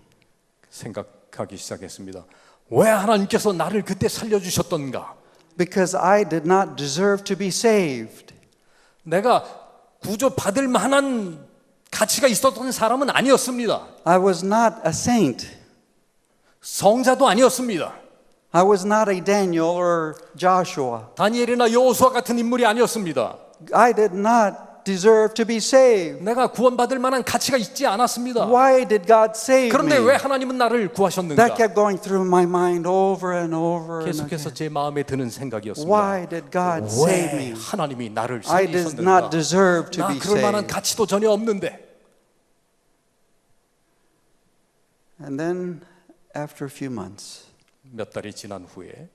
생각하기 시작했습니다. 왜 하나님께서 나를 그때 살려주셨던가? Because I did not deserve to be saved. 내가 구조받을 만한 가치가 있었던 사람은 아니었습니다. I was not a saint. 성자도 아니었습니다. I was not a Daniel or Joshua. 다니엘이나 여호수아 같은 인물이 아니었습니다. I did not deserve to be saved. 내가 구원받을 만한 가치가 있지 않았습니다. Why did God save 그런데 me? 왜 하나님은 나를 구하셨는가? That kept going through my mind over and over and 계속해서 again. 제 마음에 드는 생각이었습니다. Why did God save 왜 me? 하나님이 나를 I did 살리셨는가? not deserve to 나 be 그럴 만한 saved. 가치도 전혀 없는데. And then after a few months, 몇 달이 지난 후에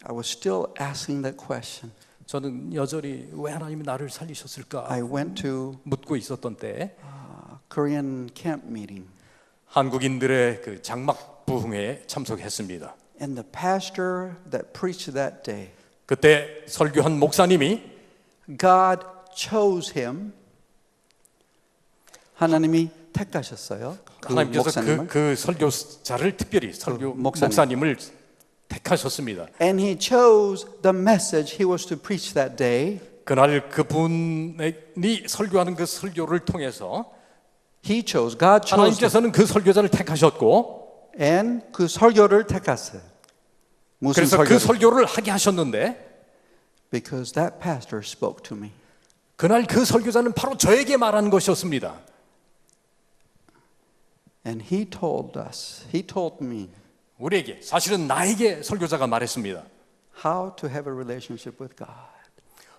I was still asking that question. 저는 여전히 왜 하나님이 나를 살리셨을까 I went to 묻고 있었던 때 a Korean camp meeting, 한국인들의 그 장막 부흥회에 참석했습니다. and the pastor that preached that day, 그때 설교한 목사님이 God chose him. 하나님이 택하셨어요. 그 하나님께서 목사님을. 그 설교자를 특별히 설교 목사님을 택하셨습니다. And he chose the message he was to preach that day. 그날 그분이 설교하는 그 설교를 통해서 He chose, God chose him. 하나님께서는 그 설교자를 택하셨고 And 그 설교를 택했어요. 무슨 그래서 그 설교를? 설교를 하게 하셨는데 Because that pastor spoke to me. 그날 그 설교자는 바로 저에게 말한 것이었습니다. And he told me 우리에게 사실은 나에게 설교자가 말했습니다. how to have a relationship with God.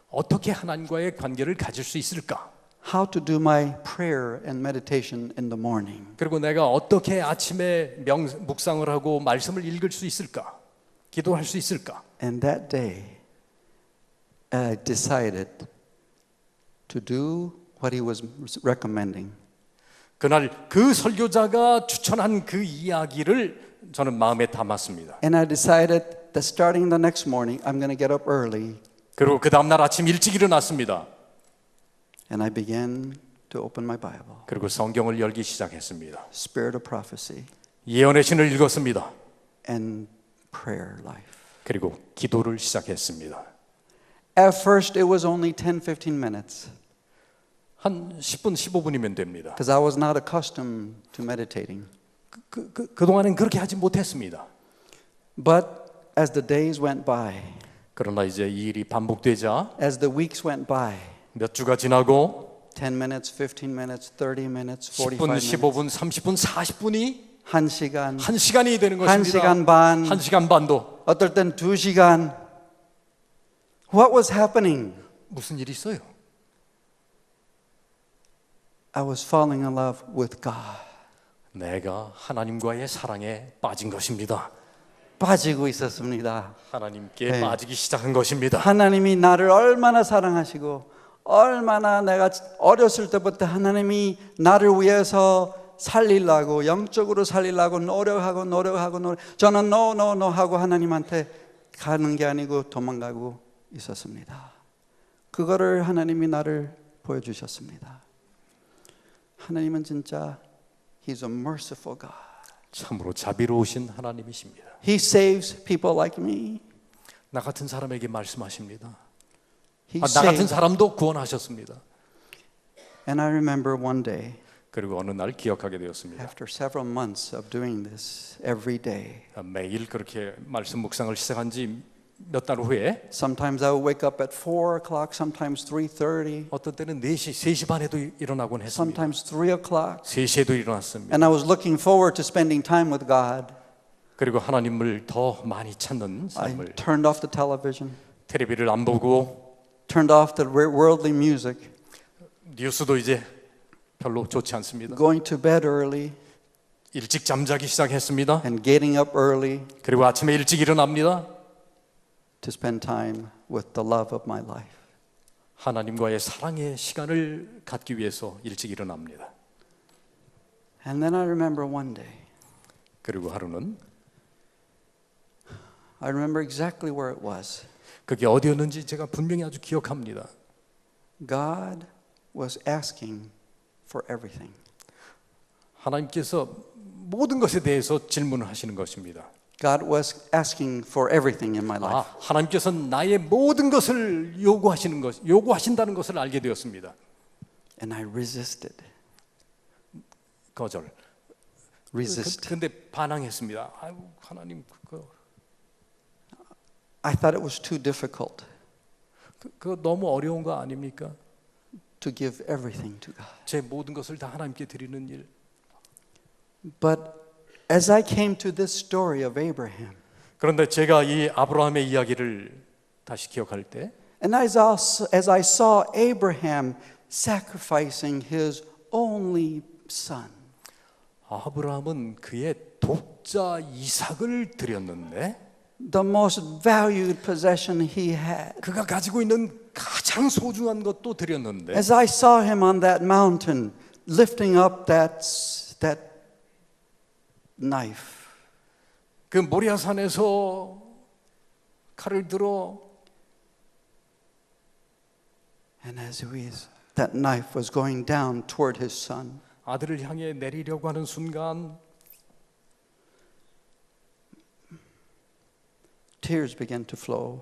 어떻게 하나님과의 관계를 가질 수 있을까? How to do my prayer and meditation in the morning. 그리고 내가 어떻게 아침에 묵상을 하고 말씀을 읽을 수 있을까? 기도할 수 있을까? And that day, I decided to do what he was recommending. 그날 그 설교자가 추천한 그 이야기를 저는 마음에 담았습니다. And I decided that starting the next morning, I'm going to get up early. 그리고 그 다음 날 아침 일찍 일어났습니다. And I began to open my Bible. 그리고 성경을 열기 시작했습니다. Spirit of prophecy 예언의 신을 읽었습니다. and prayer life. 그리고 기도를 시작했습니다. At first, it was only 10-15 minutes 한 10분, 15분이면 됩니다. because I was not accustomed to meditating. 그동안은 그렇게 하지 못했습니다. But as the days went by, 그러나 이제 이 일이 반복되자 as the weeks went by, 몇 주가 지나고 10 minutes, 15 minutes, 30 minutes, 45 10분, minutes, 15분, 30분, 40분이 1시간, 1시간이 되는 것입니다. 1시간 반, 1시간 반도. 어떨 땐 2시간. What was happening? 무슨 일이 있어요? I was falling in love with God. 내가 하나님과의 사랑에 빠진 것입니다. 빠지고 있었습니다. 하나님께 네. 빠지기 시작한 것입니다. 하나님이 나를 얼마나 사랑하시고 얼마나 내가 어렸을 때부터 하나님이 나를 위해서 살리려고 영적으로 살리려고 노력하고 저는 no 하고 하나님한테 가는 게 아니고 도망가고 있었습니다. 그거를 하나님이 나를 보여주셨습니다. 하나님은 진짜 He's a merciful God. 참으로 자비로우신 하나님이십니다. He saves people like me. 나 같은 사람에게 말씀하십니다. He 나 같은 saves. 사람도 구원하셨습니다. And I remember one day, 그리고 어느 날 기억하게 되었습니다. after several months of doing this every day, 매일 그렇게 말씀 묵상을 시작한 지 몇 달 후에 sometimes I would wake up at 4 o'clock, sometimes 3:30, 어떤 때는 3시 반에도 일어나곤 했습니다. sometimes 3 o'clock. 3시에도 일어났습니다. And I was looking forward to spending time with God. 그리고 하나님을 더 많이 찾는 I 삶을 turned off the television, 텔레비를 안 보고 turned off the worldly music, 뉴스도 이제 별로 좋지 않습니다. going to bed early 일찍 잠자기 시작했습니다. and getting up early 그리고 아침에 일찍 일어납니다. to spend time with the love of my life. 하나님과의 사랑의 시간을 갖기 위해서 일찍 일어납니다. And then I remember one day, 그리고 하루는 I remember exactly where it was. 그게 어디였는지 제가 분명히 아주 기억합니다. God was asking for everything. 하나님께서 모든 것에 대해서 질문을 하시는 것입니다. God was asking for everything in my life. 하나님께서 나의 모든 것을 요구하신다는 것을 알게 되었습니다. And I resisted. 거절. Resist. 근데 반항했습니다. 아유, 하나님 그거 I thought it was too difficult, 그거 너무 어려운 거 아닙니까? to give everything to God. 제 모든 것을 다 하나님께 드리는 일. But as I came to this story of Abraham, 그런데 제가 이 아브라함의 이야기를 다시 기억할 때 and as I saw Abraham sacrificing his only son, 아브라함은 그의 독자 이삭을 드렸는데 the most valued possession he had. 그가 가지고 있는 가장 소중한 것도 드렸는데 As I saw him on that mountain lifting up that knife, 그 모리아산에서 칼을 들어 and that knife was going down toward his son, 아들을 향해 내리려고 하는 순간 tears began to flow.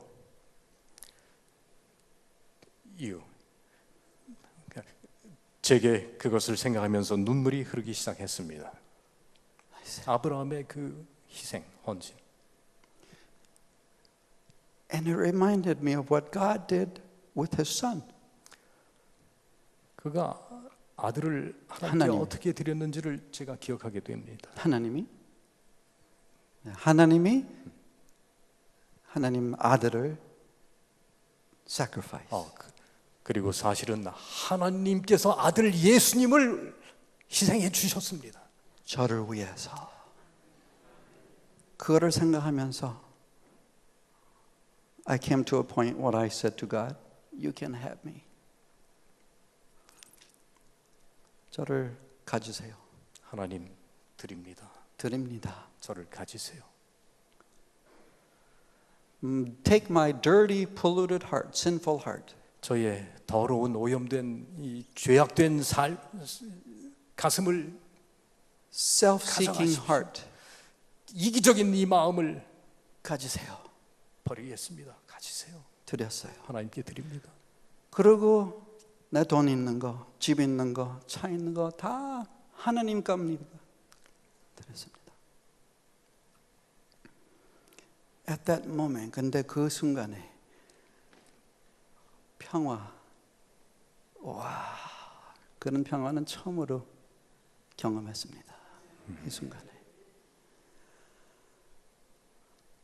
제게 그것을 생각하면서 눈물이 흐르기 시작했습니다. 아브라함의 그 희생, 헌신. And it reminded me of what God did with his son. 그가 아들을 하나님께 하나님. 어떻게 드렸는지를 제가 기억하게 됩니다. 하나님 아들을 sacrifice. 그리고 사실은 하나님께서 아들 예수님을 희생해 주셨습니다. 저를 위해서. 그거를 생각하면서 I came to a point where I said to God, you can have me. 저를 가지세요. 하나님 드립니다. 저를 가지세요. Take my dirty, polluted heart, sinful heart. 저의 더러운 오염된 이 죄악된 가슴을 self-seeking 가져가십시오. heart. 이기적인 이 마음을 가지세요. 버리겠습니다. 가지세요. 드렸어요. 하나님께 드립니다. 그리고 내 돈 있는 거, 집 있는 거, 차 있는 거 다 하나님 겁니다. 드렸습니다. At that moment, 근데 그 순간에 평화, 와, 그런 평화는 처음으로 경험했습니다. 이 순간에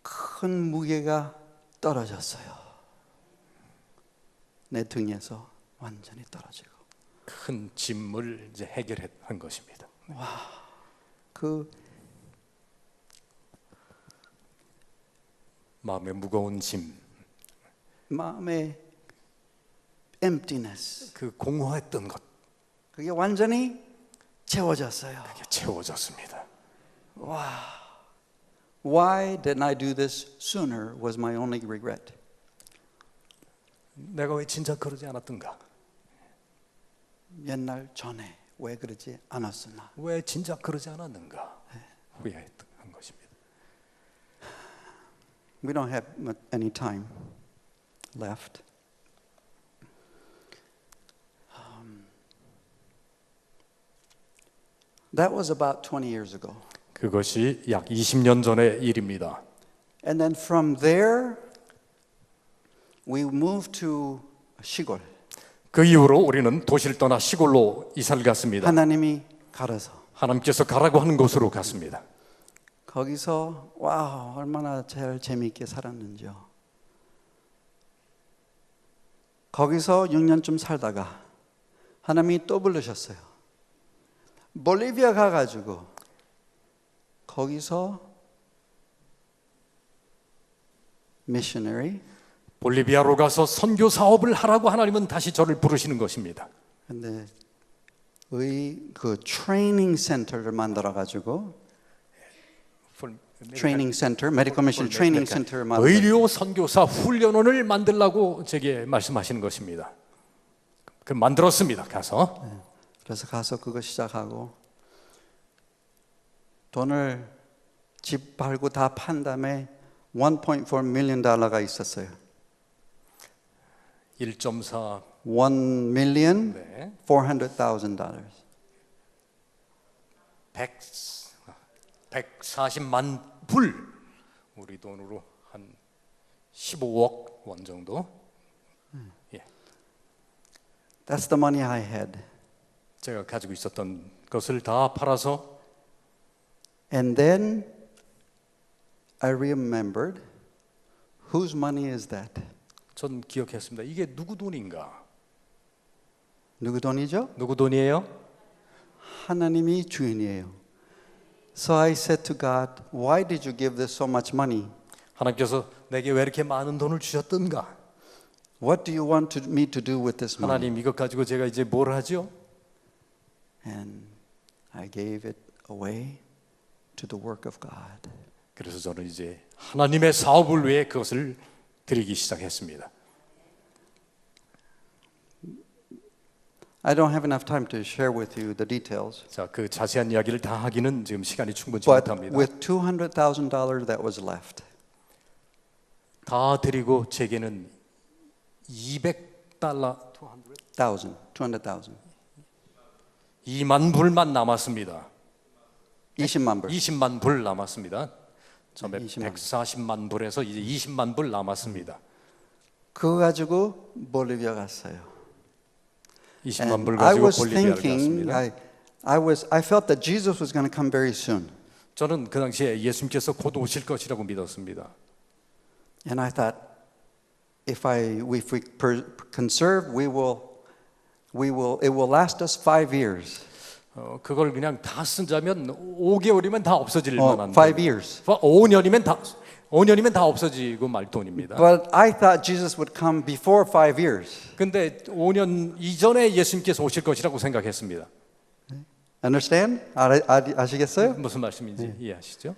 큰 무게가 떨어졌어요. 내 등에서 완전히 떨어지고 큰 짐을 이제 해결한 것입니다. 그 마음의 무거운 짐, 마음의 emptiness, 그 공허했던 것, 그게 완전히 채워졌어요. 그게 채워졌습니다. Why didn't I do this sooner was my only regret. 내가 왜 진작 그러지 않았던가? 옛날 전에 왜 그러지 않았으나. 왜 진작 그러지 않았는가? 후회했던 것입니다. We don't have any time left. That was about 20 years ago. 그것이 약 20년 전의 일입니다. And then from there, we moved to 시골. 그 이후로 우리는 도시를 떠나 시골로 이사를 갔습니다. 하나님이 가라서. 하나님께서 가라고 하는 곳으로 갔습니다. 거기서 와 얼마나 제일 재미있게 살았는지요. 거기서 6년쯤 살다가 하나님이 또 부르셨어요. 볼리비아 가가지고 거기서 missionary. 볼리비아로 가서 선교 사업을 하라고 하나님은 다시 저를 부르시는 것입니다. 근데 그 트레이닝 센터를 만들어 가지고 트레이닝 센터, 메디컬 미션 트레이닝 센터를 만들어 의료 선교사 훈련원을 만들라고 제게 말씀하시는 것입니다. 그 만들었습니다. 가서. 그래서 가서 그거 시작하고 돈을 집 팔고 다 판 다음에 1.4 million 달러가 있었어요. 1.4 $1,400,000. 140만 불, 우리 돈으로 한 15억 원 정도. 예. That's the money I had. 제가 가지고 있었던 것을 다 팔아서 And then I remembered, whose money is that? 전 기억했습니다. 이게 누구 돈인가? 누구 돈이죠? 누구 돈이에요? 하나님이 주인이에요. So I said to God, why did you give this so much money? 하나님께서 내게 왜 이렇게 많은 돈을 주셨던가? What do you want me to do with this money? 하나님 이것 가지고 제가 이제 뭘 하죠? And I gave it away to the work of God. 그래서 저는 이제 하나님의 사업을 위해 그것을 드리기 시작했습니다. I don't have enough time to share with you the details. 자, 그 자세한 이야기를 다 하기는 지금 시간이 충분치 But 못합니다. with $200,000 that was left, 다 드리고 제게는 $200, 200,000, 2만 불만 남았습니다. 20만 불. 20만 불 남았습니다. 처음에 20만. 140만 불에서 이제 20만 불 남았습니다. 그거 가지고 볼리비아 갔어요. 20만 불 And I 가지고 was 볼리비아를 thinking, 갔습니다. I felt that Jesus was going to come very soon. 저는 그 당시에 예수님께서 곧 오실 것이라고 믿었습니다. And I thought, if we conserve, it will last us 5 years. 그걸 그냥 다 쓴다면 5개월이면 다 없어질 만한 5 years. 5년이면 다 없어지고 말 돈입니다. But I thought Jesus would come before 5 years. 근데 5년 이전에 예수님께서 오실 것이라고 생각했습니다. Understand? 아시겠어요? 무슨 말씀인지 이해하시죠?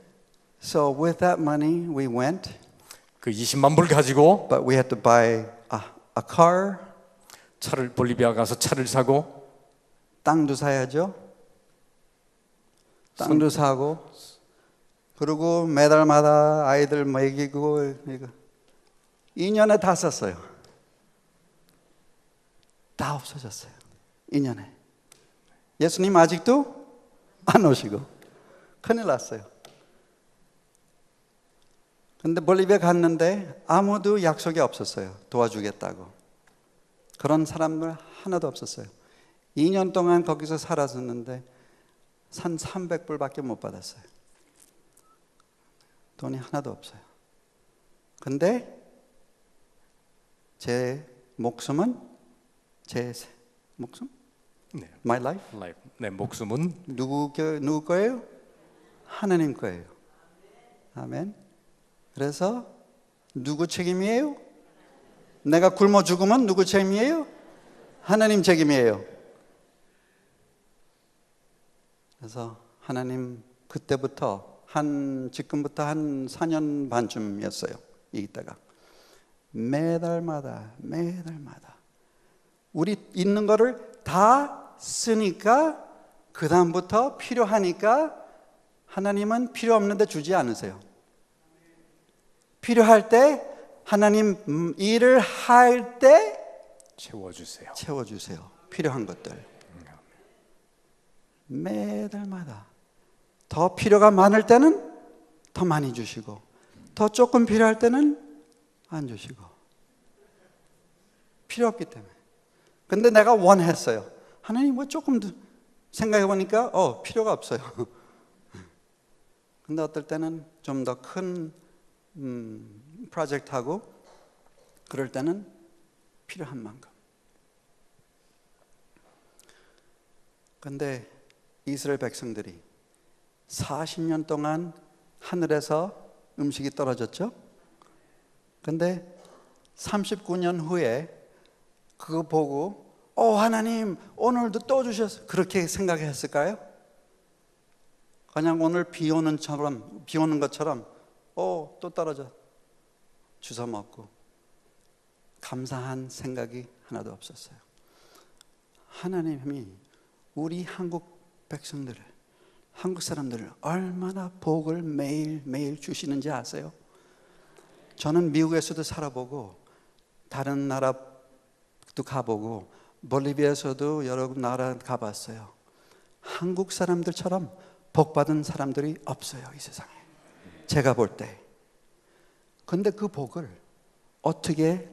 So with that money, we went, 그 20만 불 가지고 but we had to buy a car, 볼리비아 가서 차를 사고 땅도 사야죠. 땅도 사고, 그리고 매달마다 아이들 먹이고, 2년에 다 썼어요. 다 없어졌어요. 2년에. 예수님 아직도 안 오시고 큰일 났어요. 근데 볼리비아 갔는데 아무도 약속이 없었어요. 도와주겠다고. 그런 사람들 하나도 없었어요. 2년 동안 거기서 살았었는데 한 300불밖에 못 받았어요. 돈이 하나도 없어요. 근데 제 목숨은 네. My life? 내 목숨은 누구 거예요? 하나님 거예요. 아멘. 그래서 누구 책임이에요? 내가 굶어 죽으면 누구 책임이에요? 하나님 책임이에요. 그래서 하나님 그때부터 지금부터 한 4년 반쯤이었어요. 이따가 매달마다 우리 있는 거를 다 쓰니까 그 다음부터 필요하니까 하나님은 필요 없는데 주지 않으세요. 필요할 때 하나님 일을 할 때 채워주세요. 필요한 것들. 매달마다 더 필요가 많을 때는 더 많이 주시고 더 조금 필요할 때는 안 주시고 필요 없기 때문에. 근데 내가 원했어요. 하나님 뭐 조금 더 생각해 보니까 필요가 없어요. 근데 어떨 때는 좀 더 큰 프로젝트하고 그럴 때는 필요한 만큼. 근데 이스라엘 백성들이 40년 동안 하늘에서 음식이 떨어졌죠. 근데 39년 후에 그거 보고 하나님 오늘도 또 주셨어. 그렇게 생각했을까요? 그냥 오늘 비 오는 것처럼 또 떨어져 주워 먹고 감사한 생각이 하나도 없었어요. 하나님이 우리 한국 백성들을, 한국 사람들을 얼마나 복을 매일매일 주시는지 아세요? 저는 미국에서도 살아보고 다른 나라도 가보고 볼리비아에서도 여러 나라 가봤어요. 한국 사람들처럼 복받은 사람들이 없어요, 이 세상에. 제가 볼 때. 근데 그 복을 어떻게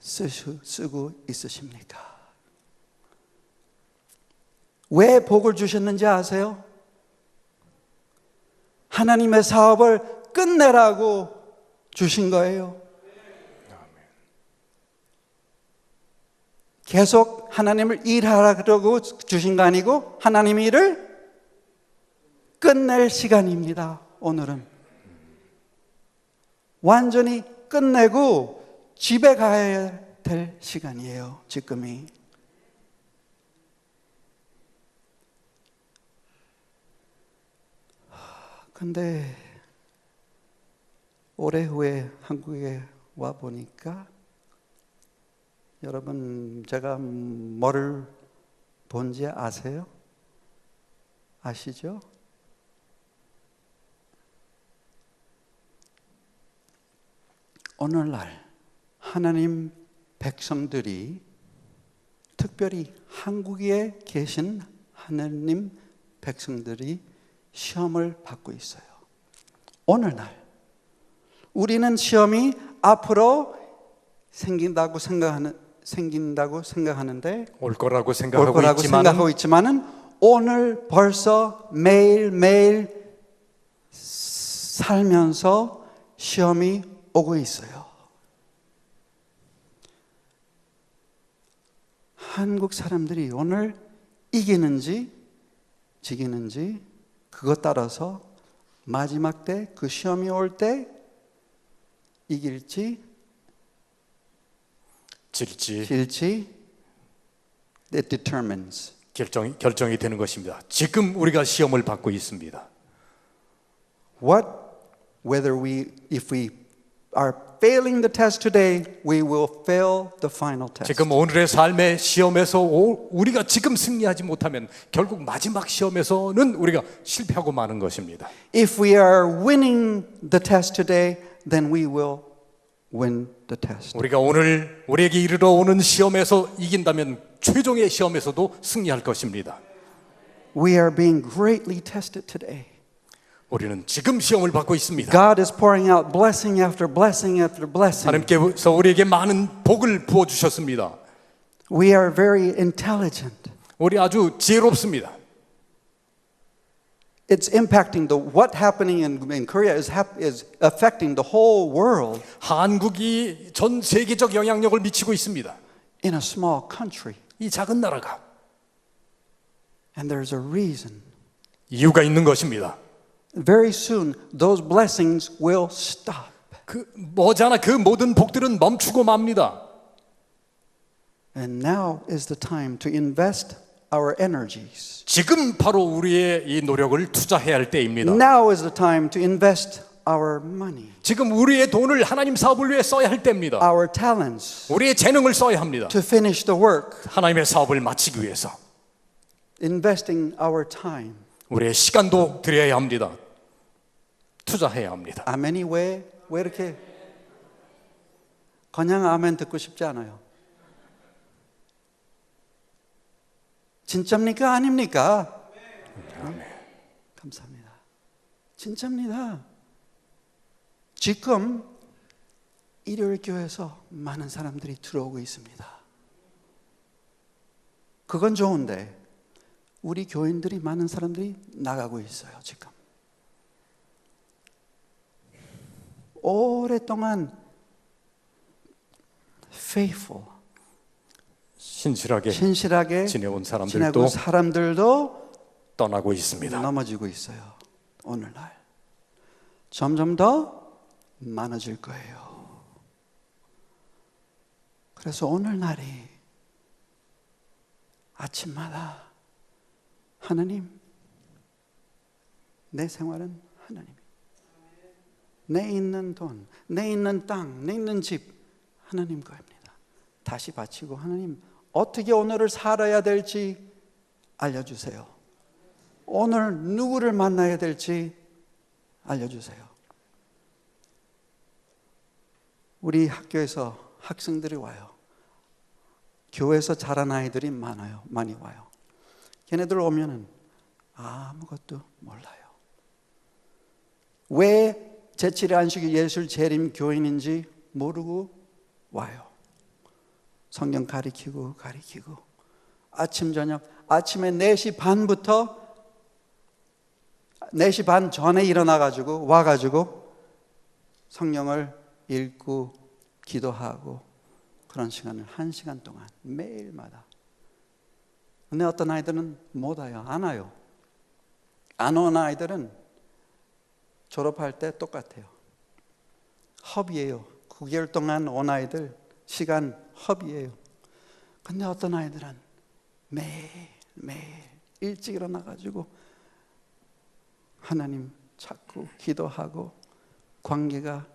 쓰고 있으십니까? 왜 복을 주셨는지 아세요? 하나님의 사업을 끝내라고 주신 거예요. 계속 하나님을 일하라고 주신 거 아니고 하나님 일을 끝낼 시간입니다. 오늘은 완전히 끝내고 집에 가야 될 시간이에요. 지금이. 근데 올해 후에 한국에 와 보니까 여러분 제가 뭐를 본지 아세요? 아시죠? 오늘날 하나님 백성들이 특별히 한국에 계신 하나님 백성들이 시험을 받고 있어요. 오늘날 우리는 시험이 앞으로 생긴다고 생각하는데 올 거라고 생각하고 있지만은 오늘 벌써 매일매일 살면서 시험이 오고 있어요. 한국 사람들이 오늘 이기는지 지기는지 그것 따라서 마지막 때 그 시험이 올 때 이길지 질지 that determines 결정이 되는 것입니다. 지금 우리가 시험을 받고 있습니다. if we are failing the test today, we will fail the final test. 지금 오늘의 삶의 시험에서 우리가 지금 승리하지 못하면 결국 마지막 시험에서는 우리가 실패하고 마는 것입니다. If we are winning the test today, then we will win the test. 우리가 오늘 우리에게 이르러 오는 시험에서 이긴다면 최종의 시험에서도 승리할 것입니다. We are being greatly tested today. 우리는 지금 시험을 받고 있습니다. God is pouring out blessing after blessing after blessing. 하나님께서 우리에게 많은 복을 부어 주셨습니다. We are very intelligent. 우리 아주 지혜롭습니다. It's impacting what happening in Korea is affecting the whole world. 한국이 전 세계적 영향력을 미치고 있습니다. In a small country. 이 작은 나라가. And there's a reason. 이유가 있는 것입니다. Very soon those blessings will stop. 머지않아 그 모든 복들은 멈추고 맙니다. And now is the time to invest our energies. 지금 바로 우리의 이 노력을 투자해야 할 때입니다. Now is the time to invest our money. 지금 우리의 돈을 하나님 사업을 위해 써야 할 때입니다. Our talents. 우리의 재능을 써야 합니다. To finish the work. 하나님의 사업을 마치기 위해서. Investing our time. 우리의 시간도 드려야 합니다. 투자해야 합니다. 아멘이 왜 이렇게 그냥 아멘 듣고 싶지 않아요? 진짜입니까? 아닙니까? 감사합니다. 진짜입니다. 지금 일요일 교회에서 많은 사람들이 들어오고 있습니다. 그건 좋은데 우리 교인들이 많은 사람들이 나가고 있어요. 지금 오랫동안 faithful 신실하게 지내온 사람들도 떠나고 있습니다. 넘어지고 있어요. 오늘날 점점 더 많아질 거예요. 그래서 오늘날이 아침마다 하나님, 내 생활은 하나님, 내 있는 돈, 내 있는 땅, 내 있는 집 하나님 거입니다. 다시 바치고 하나님 어떻게 오늘을 살아야 될지 알려주세요. 오늘 누구를 만나야 될지 알려주세요. 우리 학교에서 학생들이 와요. 교회에서 자란 아이들이 많이 와요. 걔네들 오면은 아무것도 몰라요. 왜 제7의 안식일 예술 재림 교인인지 모르고 와요. 성경 가리키고 아침 저녁 아침에 4시 반부터 4시 반 전에 일어나가지고 와가지고 성경을 읽고 기도하고 그런 시간을 1시간 동안 매일마다. 근데 어떤 아이들은 못 와요. 안 와요. 안 오는 아이들은 졸업할 때 똑같아요. 헙이에요. 9개월 동안 온 아이들 시간 헙이에요. 근데 어떤 아이들은 매일 일찍 일어나가지고 하나님 찾고 기도하고 관계가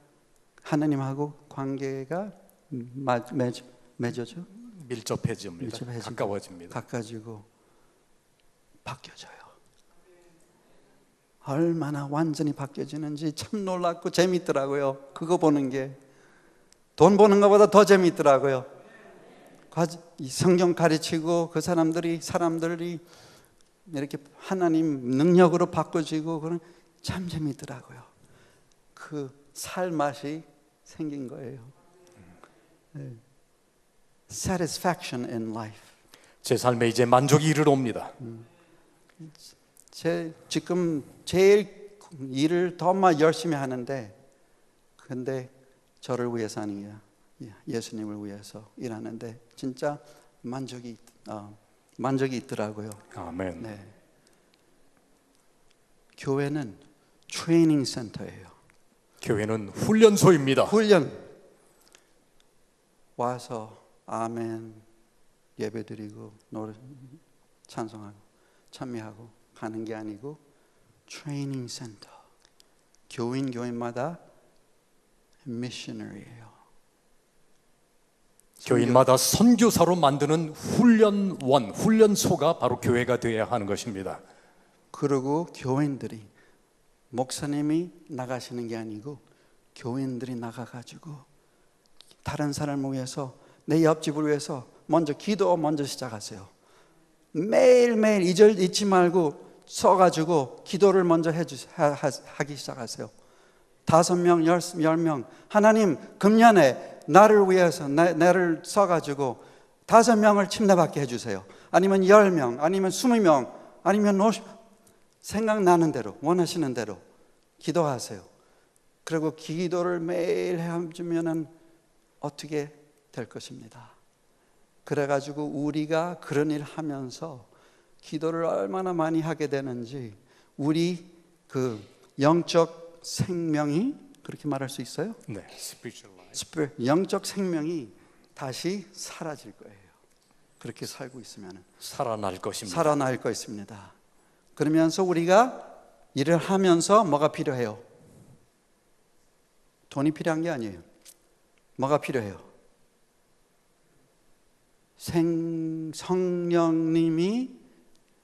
하나님하고 관계가 맺어져 밀접해집니다. 가까워집니다. 가까워지고 바뀌어져요. 얼마나 완전히 바뀌어지는지 참 놀랍고 재밌더라고요. 그거 보는 게 돈 버는 것보다 더 재밌더라고요. 이 성경 가르치고 그 사람들이 이렇게 하나님 능력으로 바꿔지고 그런 참 재밌더라고요. 그 살 맛이 생긴 거예요. 네. Satisfaction in life. 제 삶에 이제 만족이 이르러옵니다. 지금 제일 일을 더 열심히 하는데, 근데 저를 위해서 아니에요. 예수님을 위해서 일하는데 진짜 만족이 있더라고요. 아멘. 네. 교회는 트레이닝 센터예요. 교회는 훈련소입니다. 훈련 와서 아멘 예배드리고 노래 찬송하고 참여하고 가는 게 아니고 트레이닝 센터. 교인마다 미셔너리예요. 교인마다 선교사로 만드는 훈련소가 바로 교회가 되어야 하는 것입니다. 그리고 교인들이 목사님이 나가시는 게 아니고 교인들이 나가가지고 다른 사람을 위해서 내 옆집을 위해서 기도 먼저 시작하세요. 매일매일 잊지 말고 서가지고 기도를 먼저 하기 시작하세요. 5명, 10명 하나님 금년에 나를 위해서 나를 써가지고 5명을 침례받게 해주세요. 아니면 10명, 아니면 20명, 아니면 50, 생각나는 대로 원하시는 대로 기도하세요. 그리고 기도를 매일 해주면 어떻게 될 것입니다. 그래가지고 우리가 그런 일 하면서 기도를 얼마나 많이 하게 되는지 우리 그 영적 생명이 그렇게 말할 수 있어요? 네, 영적 생명이 다시 사라질 거예요. 그렇게 살고 있으면 살아날 것입니다. 살아날 것입니다. 그러면서 우리가 일을 하면서 뭐가 필요해요? 돈이 필요한 게 아니에요. 뭐가 필요해요? 성령님이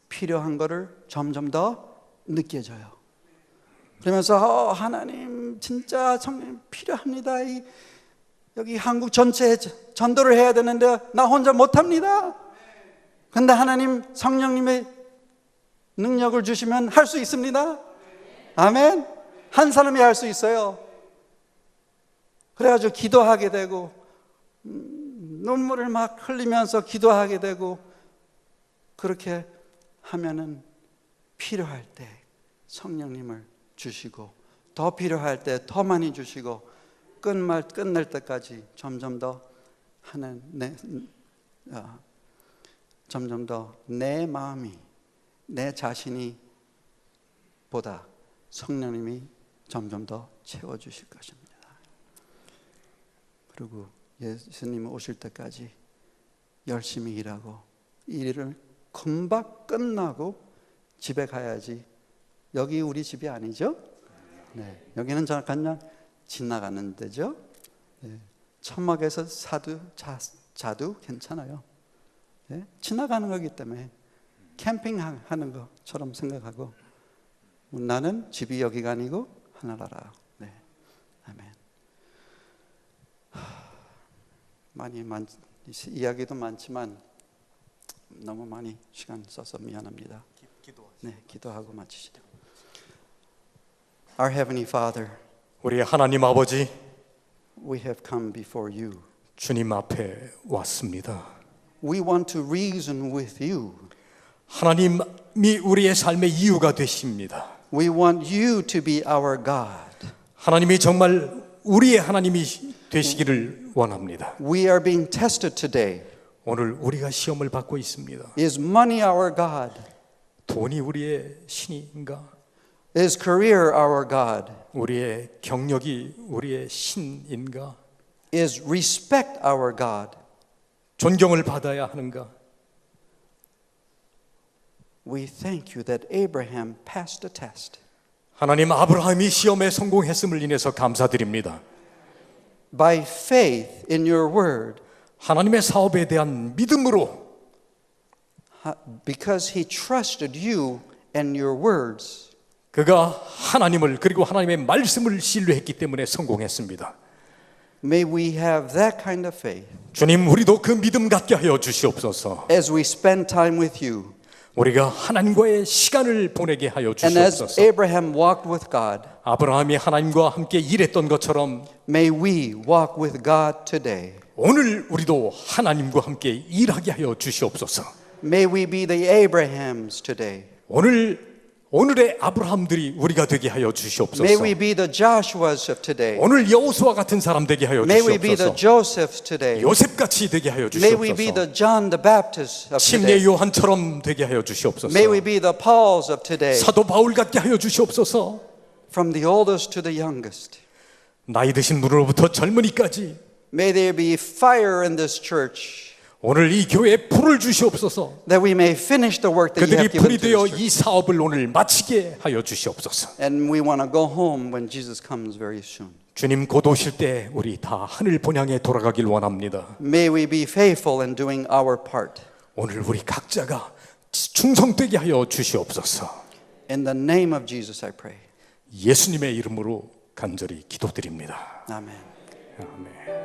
필요한 것을 점점 더 느껴져요. 그러면서 하나님 진짜 성령 필요합니다. 여기 한국 전체에 전도를 해야 되는데 나 혼자 못합니다. 근데 하나님 성령님의 능력을 주시면 할 수 있습니다. 아멘. 한 사람이 할 수 있어요. 그래가지고 기도하게 되고 눈물을 막 흘리면서 기도하게 되고 그렇게 하면은 필요할 때 성령님을 주시고 더 필요할 때 더 많이 주시고 끝날 때까지 점점 더 점점 더 내 마음이 내 자신이 보다 성령님이 점점 더 채워주실 것입니다. 그리고 예수님 오실 때까지 열심히 일하고 이 일을 금방 끝나고 집에 가야지. 여기 우리 집이 아니죠? 네, 여기는 그냥 지나가는 데죠. 네, 천막에서 자도 괜찮아요. 네, 지나가는 거기 때문에 캠핑하는 것처럼 생각하고 나는 집이 여기가 아니고 하늘나라. 네, 아멘. 이야기도 많지만 너무 많이 시간 써서 미안합니다. 네, 기도하고 마치시죠. Our Heavenly Father, 우리 하나님 아버지, we have come before you 주님 앞에 왔습니다. We want to reason with you. 하나님이 우리의 삶의 이유가 되십니다. We want you to be our God. 하나님이 정말 우리의 하나님이 되시기를 원합니다. We are being tested today. 오늘 우리가 시험을 받고 있습니다. Is money our God? 돈이 우리의 신인가? Is career our God? 우리의 경력이 우리의 신인가? Is respect our God? 존경을 받아야 하는가? We thank you that Abraham passed the test. 하나님, 아브라함이 시험에 성공했음을 인해서 감사드립니다. By faith in your word, 하나님의 사업에 대한 믿음으로, because he trusted you and your words. 그가 하나님을 그리고 하나님의 말씀을 신뢰했기 때문에 성공했습니다. May we have that kind of faith. 주님, 우리도 그 믿음 갖게 하여 주시옵소서. As we spend time with you. 우리가 하나님과의 시간을 보내게 하여 And as 주시옵소서. Abraham walked with God, 아브라함이 하나님과 함께 일했던 것처럼 may we walk with God today. 오늘 우리도 하나님과 함께 일하게 하여 주시옵소서. May we be the Abrahams today. 오늘의 아브라함들이 우리가 되게 하여 주시옵소서. May we be the Joshuas of today. 오늘 여호수아 같은 사람 되게 하여 May we be the 주시옵소서. Josephs today. 요셉같이 되게 하여 May we be 주시옵소서. the John the Baptist of 침례 today. 요한처럼 되게 하여 주시옵소서. May we be the Pauls of today. 사도 바울 같게 하여 주시옵소서. From the oldest to the youngest. 나이 드신 분으로부터 젊은이까지 May there be fire in this church. 오늘 이 교회에 불을 주시옵소서. That we may finish the work that you 그들이 have given 불이 to 되어 this church. 이 사업을 오늘 마치게 하여 주시옵소서. And we want to go home when Jesus comes very soon. 주님 곧 오실 때 우리 다 하늘 본향에 돌아가길 원합니다. May we be faithful in doing our part. 오늘 우리 각자가 충성되게 하여 주시옵소서. In the name of Jesus I pray. 예수님의 이름으로 간절히 기도드립니다. Amen. 아멘.